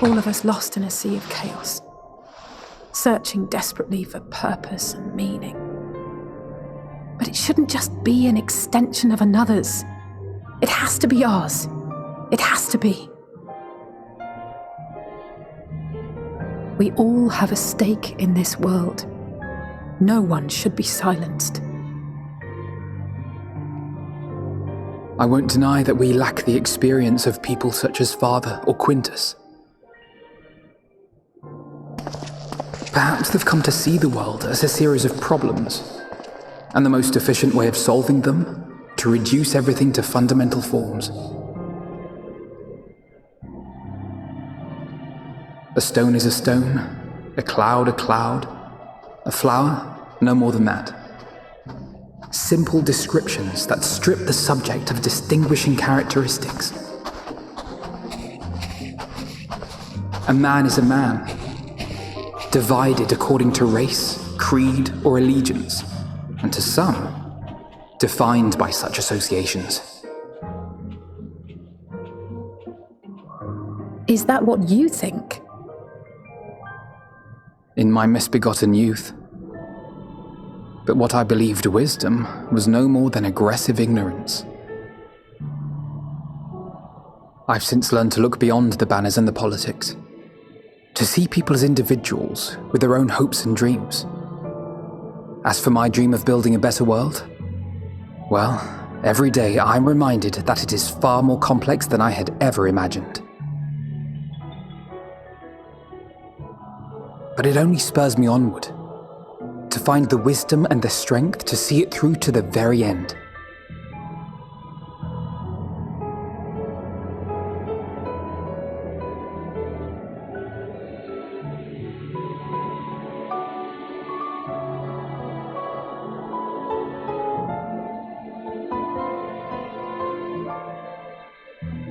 All of us lost in a sea of chaos, searching desperately for purpose and meaning. But it shouldn't just be an extension of another's. It has to be ours. It has to be. We all have a stake in this world. No one should be silenced. I won't deny that we lack the experience of people such as Father or Quintus. Perhaps they've come to see the world as a series of problems, and the most efficient way of solving them, to reduce everything to fundamental forms. A stone is a stone, a cloud, a flower, no more than that. Simple descriptions that strip the subject of distinguishing characteristics. A man is a man, divided according to race, creed, or allegiance, and to some, defined by such associations. Is that what you think? In my misbegotten youth. But what I believed wisdom was no more than aggressive ignorance. I've since learned to look beyond the banners and the politics, to see people as individuals with their own hopes and dreams. As for my dream of building a better world, well, every day I'm reminded that it is far more complex than I had ever imagined. But it only spurs me onward, to find the wisdom and the strength to see it through to the very end.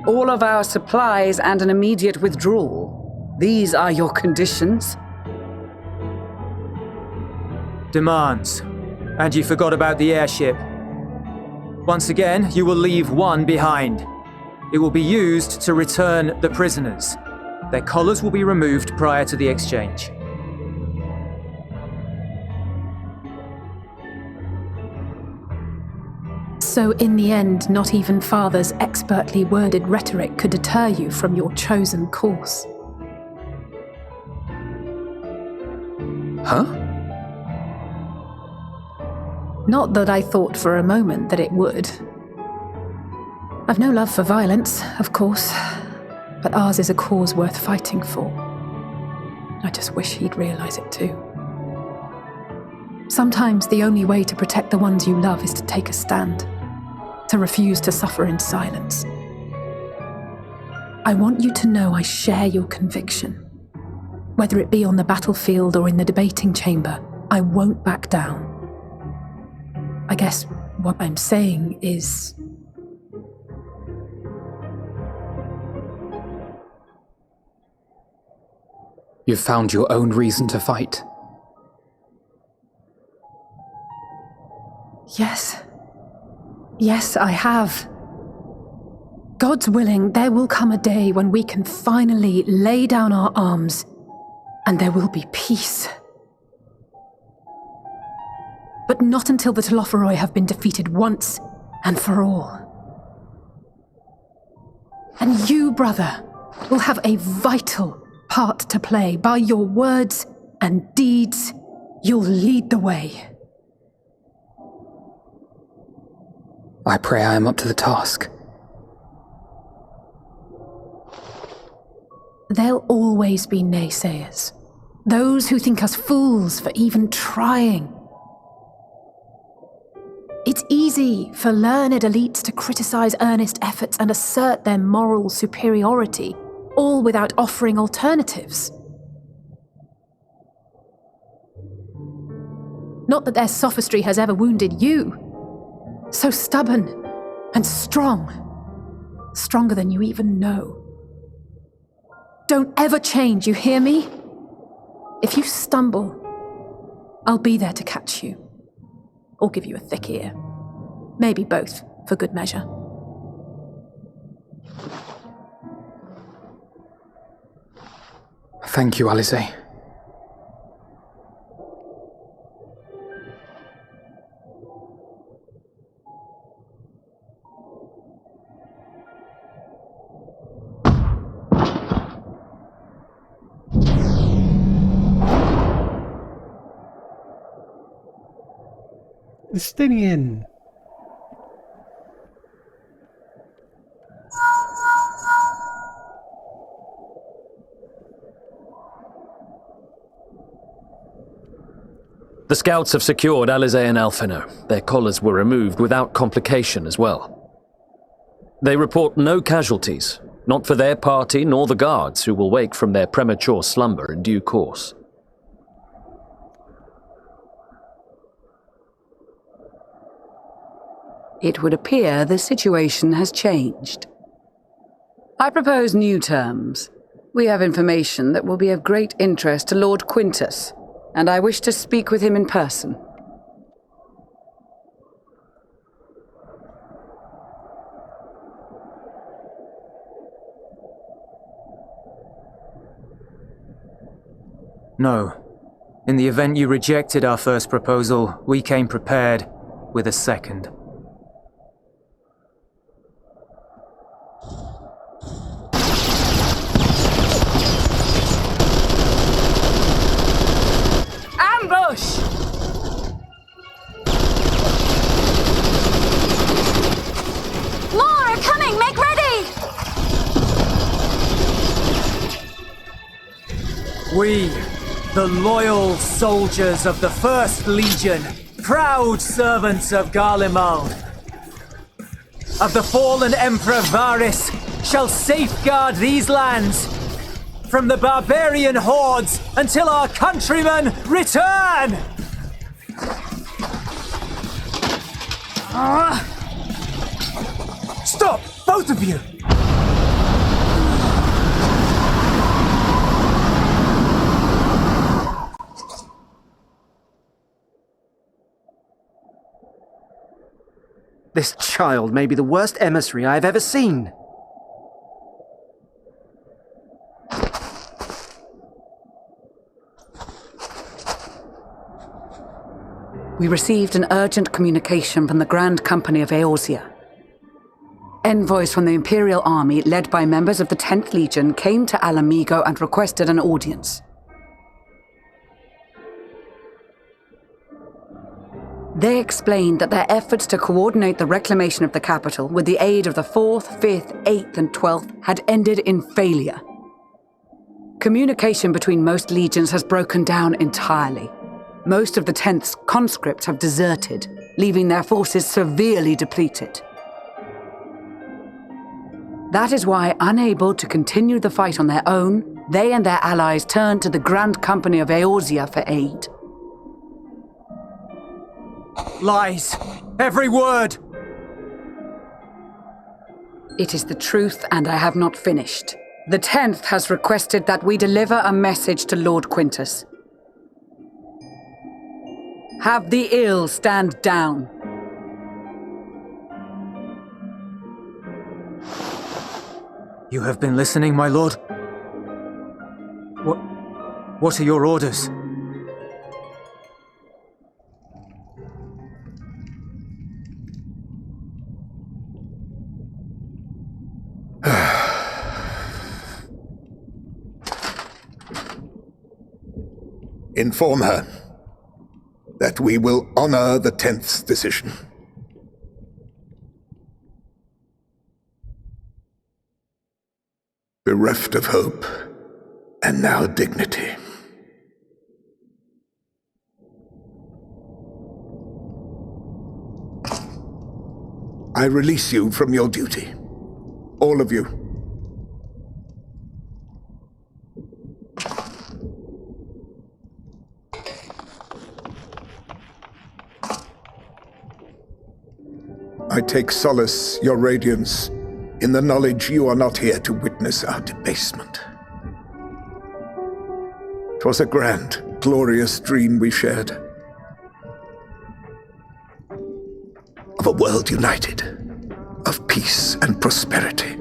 All of our supplies and an immediate withdrawal. These are your conditions? Demands. And you forgot about the airship. Once again, you will leave one behind. It will be used to return the prisoners. Their collars will be removed prior to the exchange. So in the end, not even Father's expertly worded rhetoric could deter you from your chosen course. Huh? Not that I thought for a moment that it would. I've no love for violence, of course, but ours is a cause worth fighting for. I just wish he'd realize it too. Sometimes the only way to protect the ones you love is to take a stand. to refuse to suffer in silence. I want you to know I share your conviction. Whether it be on the battlefield or in the debating chamber, I won't back down. I guess what I'm saying is... You've found your own reason to fight. Yes. Yes, I have. God's willing, there will come a day when we can finally lay down our arms, and there will be peace. But not until the Telophoroi have been defeated once and for all. And you, brother, will have a vital part to play. By your words and deeds, you'll lead the way. I pray I am up to the task. There'll always be naysayers. Those who think us fools for even trying. It's easy for learned elites to criticize earnest efforts and assert their moral superiority, all without offering alternatives. Not that their sophistry has ever wounded you. So stubborn and strong. Stronger than you even know. Don't ever change, you hear me? If you stumble, I'll be there to catch you. Or give you a thick ear. Maybe both, for good measure. Thank you, Alice. Justinian. The scouts have secured Alize and Alphino. Their collars were removed without complication as well. They report no casualties, not for their party nor the guards, who will wake from their premature slumber in due course. It would appear the situation has changed. I propose new terms. We have information that will be of great interest to Lord Quintus, and I wish to speak with him in person. No. In the event you rejected our first proposal, we came prepared with a second. Ambush! More are coming! Make ready! We, the loyal soldiers of the First Legion, proud servants of Garlemald, of the fallen Emperor Varys, shall safeguard these lands from the barbarian hordes until our countrymen return! Stop, both of you! This child may be the worst emissary I have ever seen. We received an urgent communication from the Grand Company of Eorzea. Envoys from the Imperial Army, led by members of the 10th Legion, came to Alamigo and requested an audience. They explained that their efforts to coordinate the reclamation of the capital with the aid of the 4th, 5th, 8th, and 12th had ended in failure. Communication between most legions has broken down entirely. Most of the 10th's conscripts have deserted, leaving their forces severely depleted. That is why, unable to continue the fight on their own, they and their allies turned to the Grand Company of Eorzea for aid. Lies! Every word! It is the truth, and I have not finished. The 10th has requested that we deliver a message to Lord Quintus. Have the ill stand down. You have been listening, my lord? What are your orders? Inform her that we will honor the 10th's decision. Bereft of hope, and now dignity. I release you from your duty. All of you. I take solace, your radiance, in the knowledge you are not here to witness our debasement. 'Twas a grand, glorious dream we shared. Of a world united, of peace and prosperity.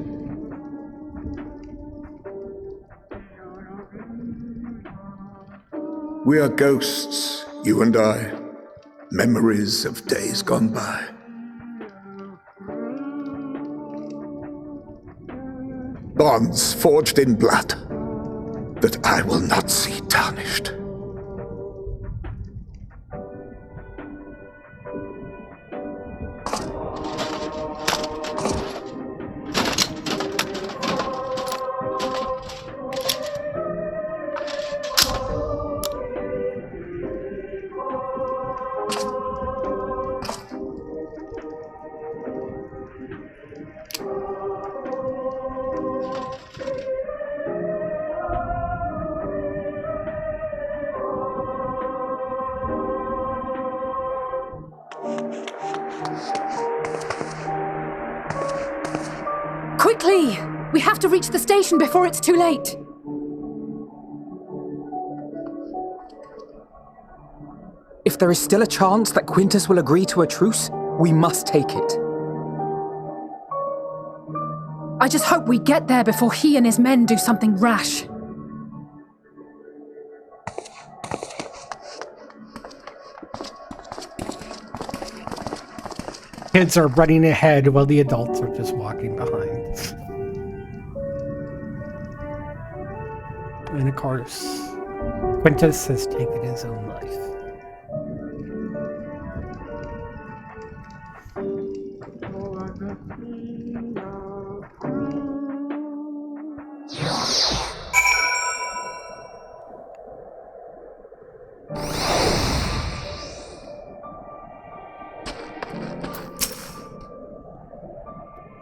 We are ghosts, you and I, memories of days gone by. Bonds forged in blood that I will not see tarnished. Quickly! We have to reach the station before it's too late. If there is still a chance that Quintus will agree to a truce, we must take it. I just hope we get there before he and his men do something rash. Kids are running ahead while the adults are just walking behind. And of course, Quintus has taken his own life.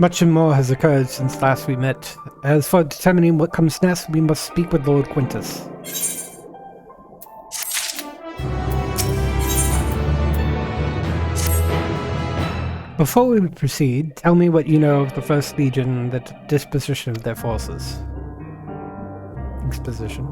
Much more has occurred since last we met. As for determining what comes next, we must speak with Lord Quintus. Before we proceed, tell me what you know of the First Legion and the disposition of their forces. Exposition.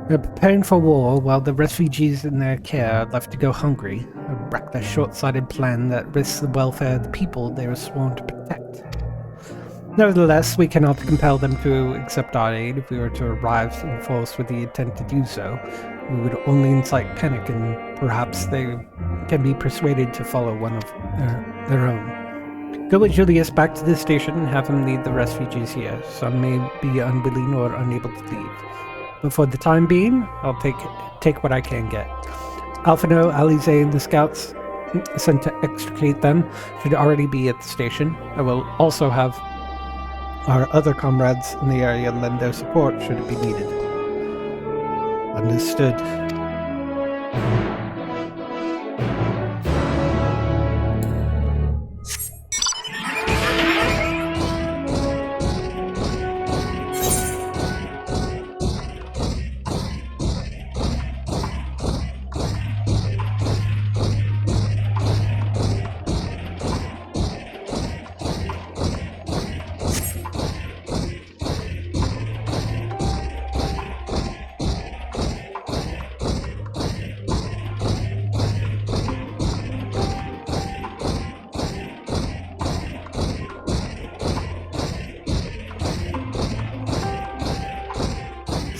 They're preparing for war while the refugees in their care are left to go hungry, a reckless, short-sighted plan that risks the welfare of the people they were sworn to protect. Nevertheless, we cannot compel them to accept our aid. If we were to arrive in force with the intent to do so, we would only incite panic, and perhaps they can be persuaded to follow one of their own. Go with Julius back to the station and have him lead the refugees here. Some may be unwilling or unable to leave. But for the time being, I'll take what I can get. Alphino, Alize, and the scouts sent to extricate them should already be at the station. I will also have our other comrades in the area lend their support should it be needed. Understood.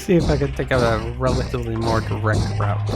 See if I can think of a relatively more direct route.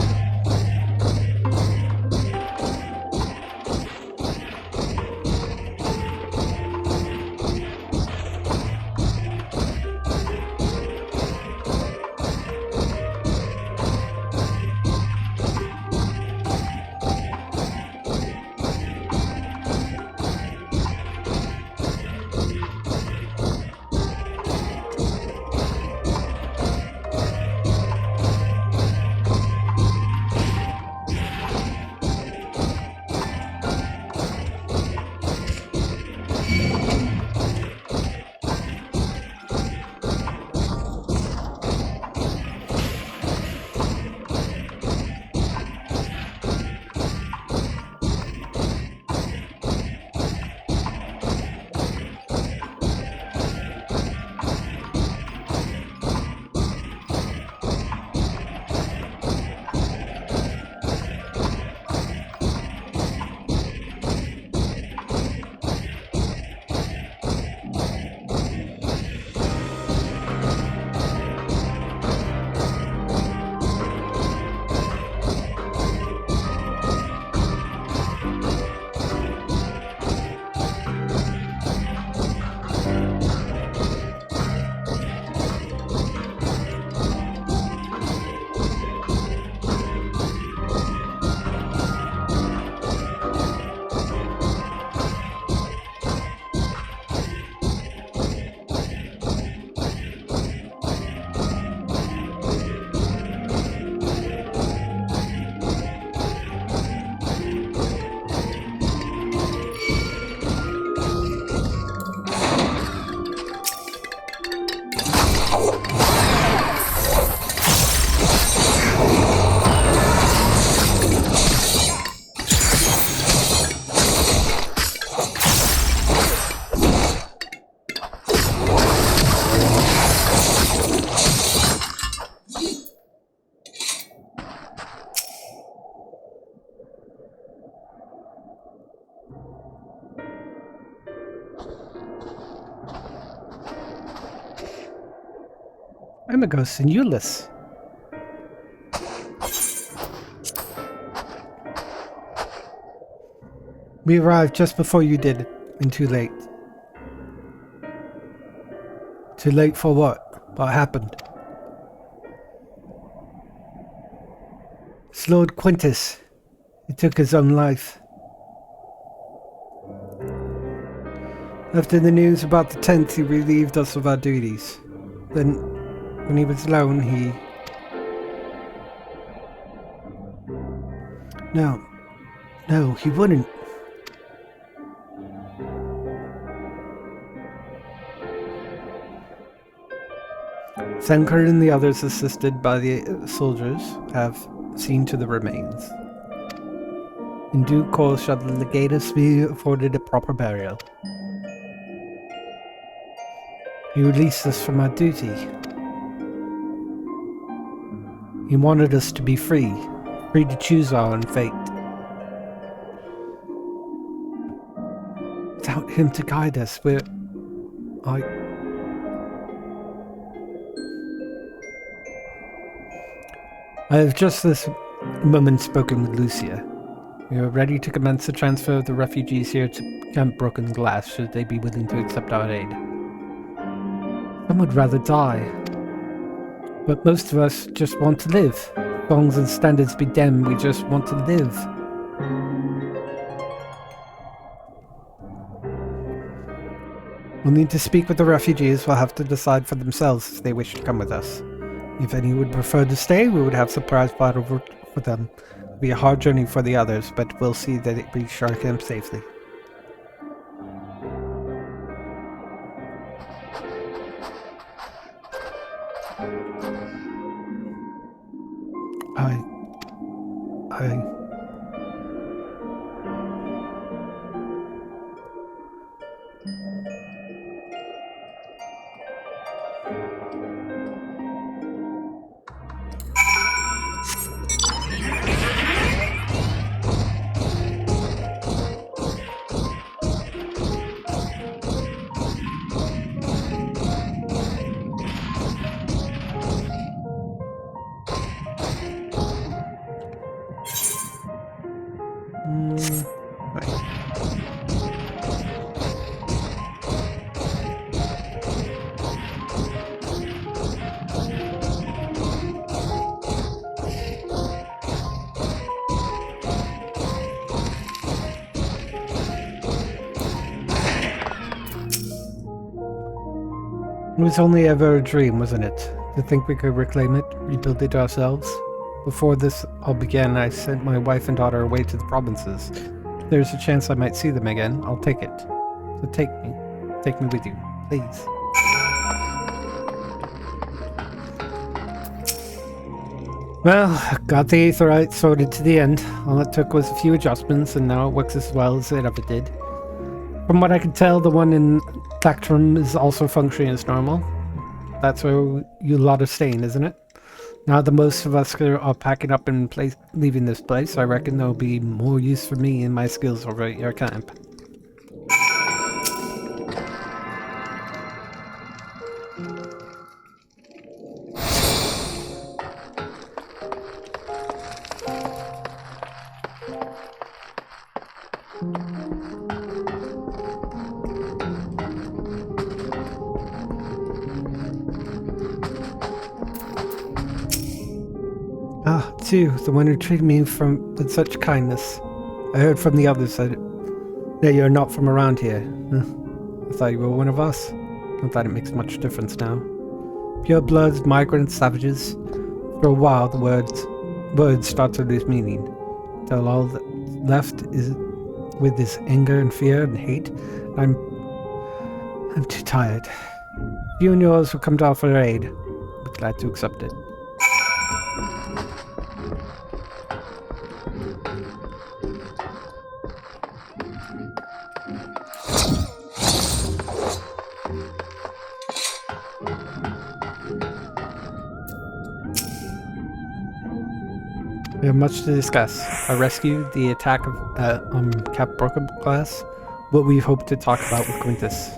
I'm a ghost in Euless. We arrived just before you did, and too late. Too late for what? What happened? It's Lord Quintus. He took his own life. After the news about the tent, he relieved us of our duties. Then, when he was alone, he... No, he wouldn't. Sankar and the others, assisted by the soldiers, have seen to the remains. In due course shall the legatus be afforded a proper burial. He released us from our duty. He wanted us to be free to choose our own fate. Without him to guide us, I have just this moment spoken with Lucia. We are ready to commence the transfer of the refugees here to Camp Broken Glass, should they be willing to accept our aid. Some would rather die, but most of us just want to live. Songs and standards be damned, we just want to live. We'll need to speak with the refugees. We'll have to decide for themselves if they wish to come with us. If any would prefer to stay, we would have surprise party for them. It'll be a hard journey for the others, but we'll see that it reaches our camp safely. It was only ever a dream, wasn't it? To think we could reclaim it, rebuild it ourselves. Before this all began, I sent my wife and daughter away to the provinces. If there's a chance I might see them again, I'll take it. So take me. Take me with you, please. Well, got the Aetherite sorted to the end. All it took was a few adjustments, and now it works as well as it ever did. From what I can tell, the one in Thactrum is also functioning as normal. That's where you lot of staying, isn't it? Now that most of us are packing up and leaving this place, I reckon there'll be more use for me and my skills over at your camp. Ah, Sue, the one who treated me with such kindness. I heard from the others that you're not from around here. I thought you were one of us. Not that it makes much difference now. Pure bloods, migrants, savages. For a while, the words start to lose meaning. Till all that's left is with this anger and fear and hate. I'm too tired. You and yours will come to offer aid. I'd be glad to accept it. We have much to discuss. I rescued the attack of Cap Broken Glass, what we hope to talk about with Quintus.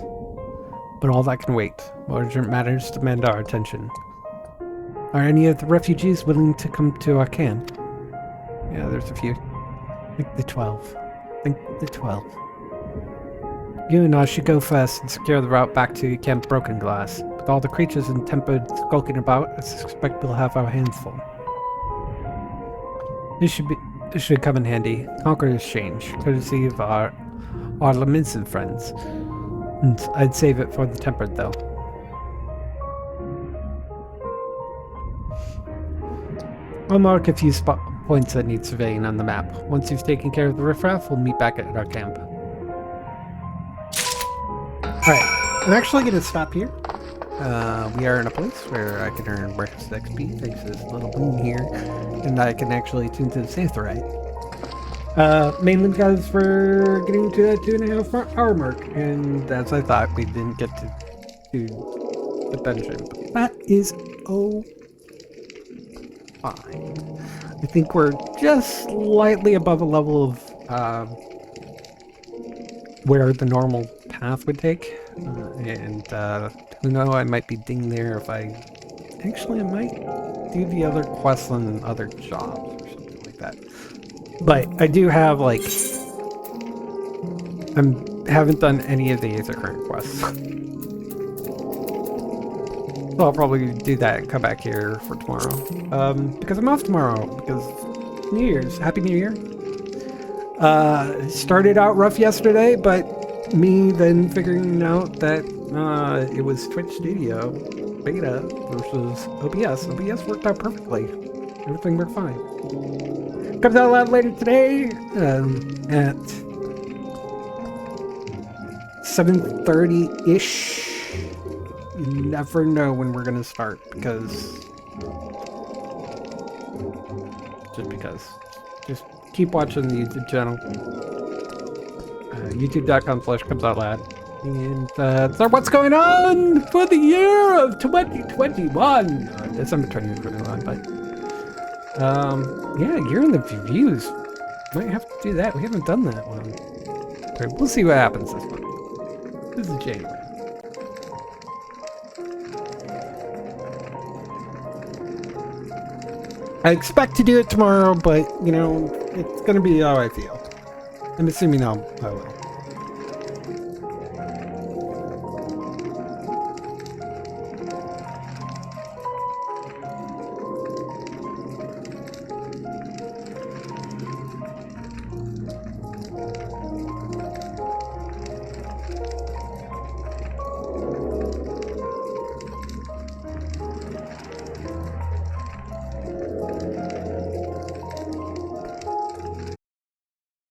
But all that can wait. More urgent matters demand our attention. Are any of the refugees willing to come to our camp? Yeah, there's a few. I think the 12. You and I should go first and secure the route back to Camp Broken Glass. With all the creatures in Tempered skulking about, I suspect we'll have our hands full. This should come in handy. Conqueror's change, courtesy of our Laminson friends. And I'd save it for the Tempered, though. I'll mark a few points that need surveying on the map. Once you've taken care of the riffraff, we'll meet back at our camp. Alright, I'm actually going to stop here. We are in a place where I can earn breakfast XP thanks to this little boon here, and I can actually tune to the Aetherite. Mainly because we're getting to that 2.5 hour mark, and as I thought, we didn't get to do the dungeon, but that is fine. I think we're just slightly above a level of where the normal path would take, and who knows, I might be ding there if I might do the other quests on other jobs or something like that. But I do have, like, haven't done any of the Aether Current quests. So I'll probably do that and come back here for tomorrow. Because I'm off tomorrow, because New Year's. Happy New Year. Started out rough yesterday, but me then figuring out that it was Twitch Studio Beta versus OBS. OBS worked out perfectly. Everything worked fine. Comes out a lot later today at 7:30-ish. You never know when we're gonna start because just keep watching the YouTube channel. youtube.com/comesoutloud. And so what's going on for the year of 2021? December 2021, but yeah, year in the reviews. Might have to do that. We haven't done that one. Okay, we'll see what happens this month. This is January. I expect to do it tomorrow, but you know, it's gonna be how I feel. I'm assuming I will.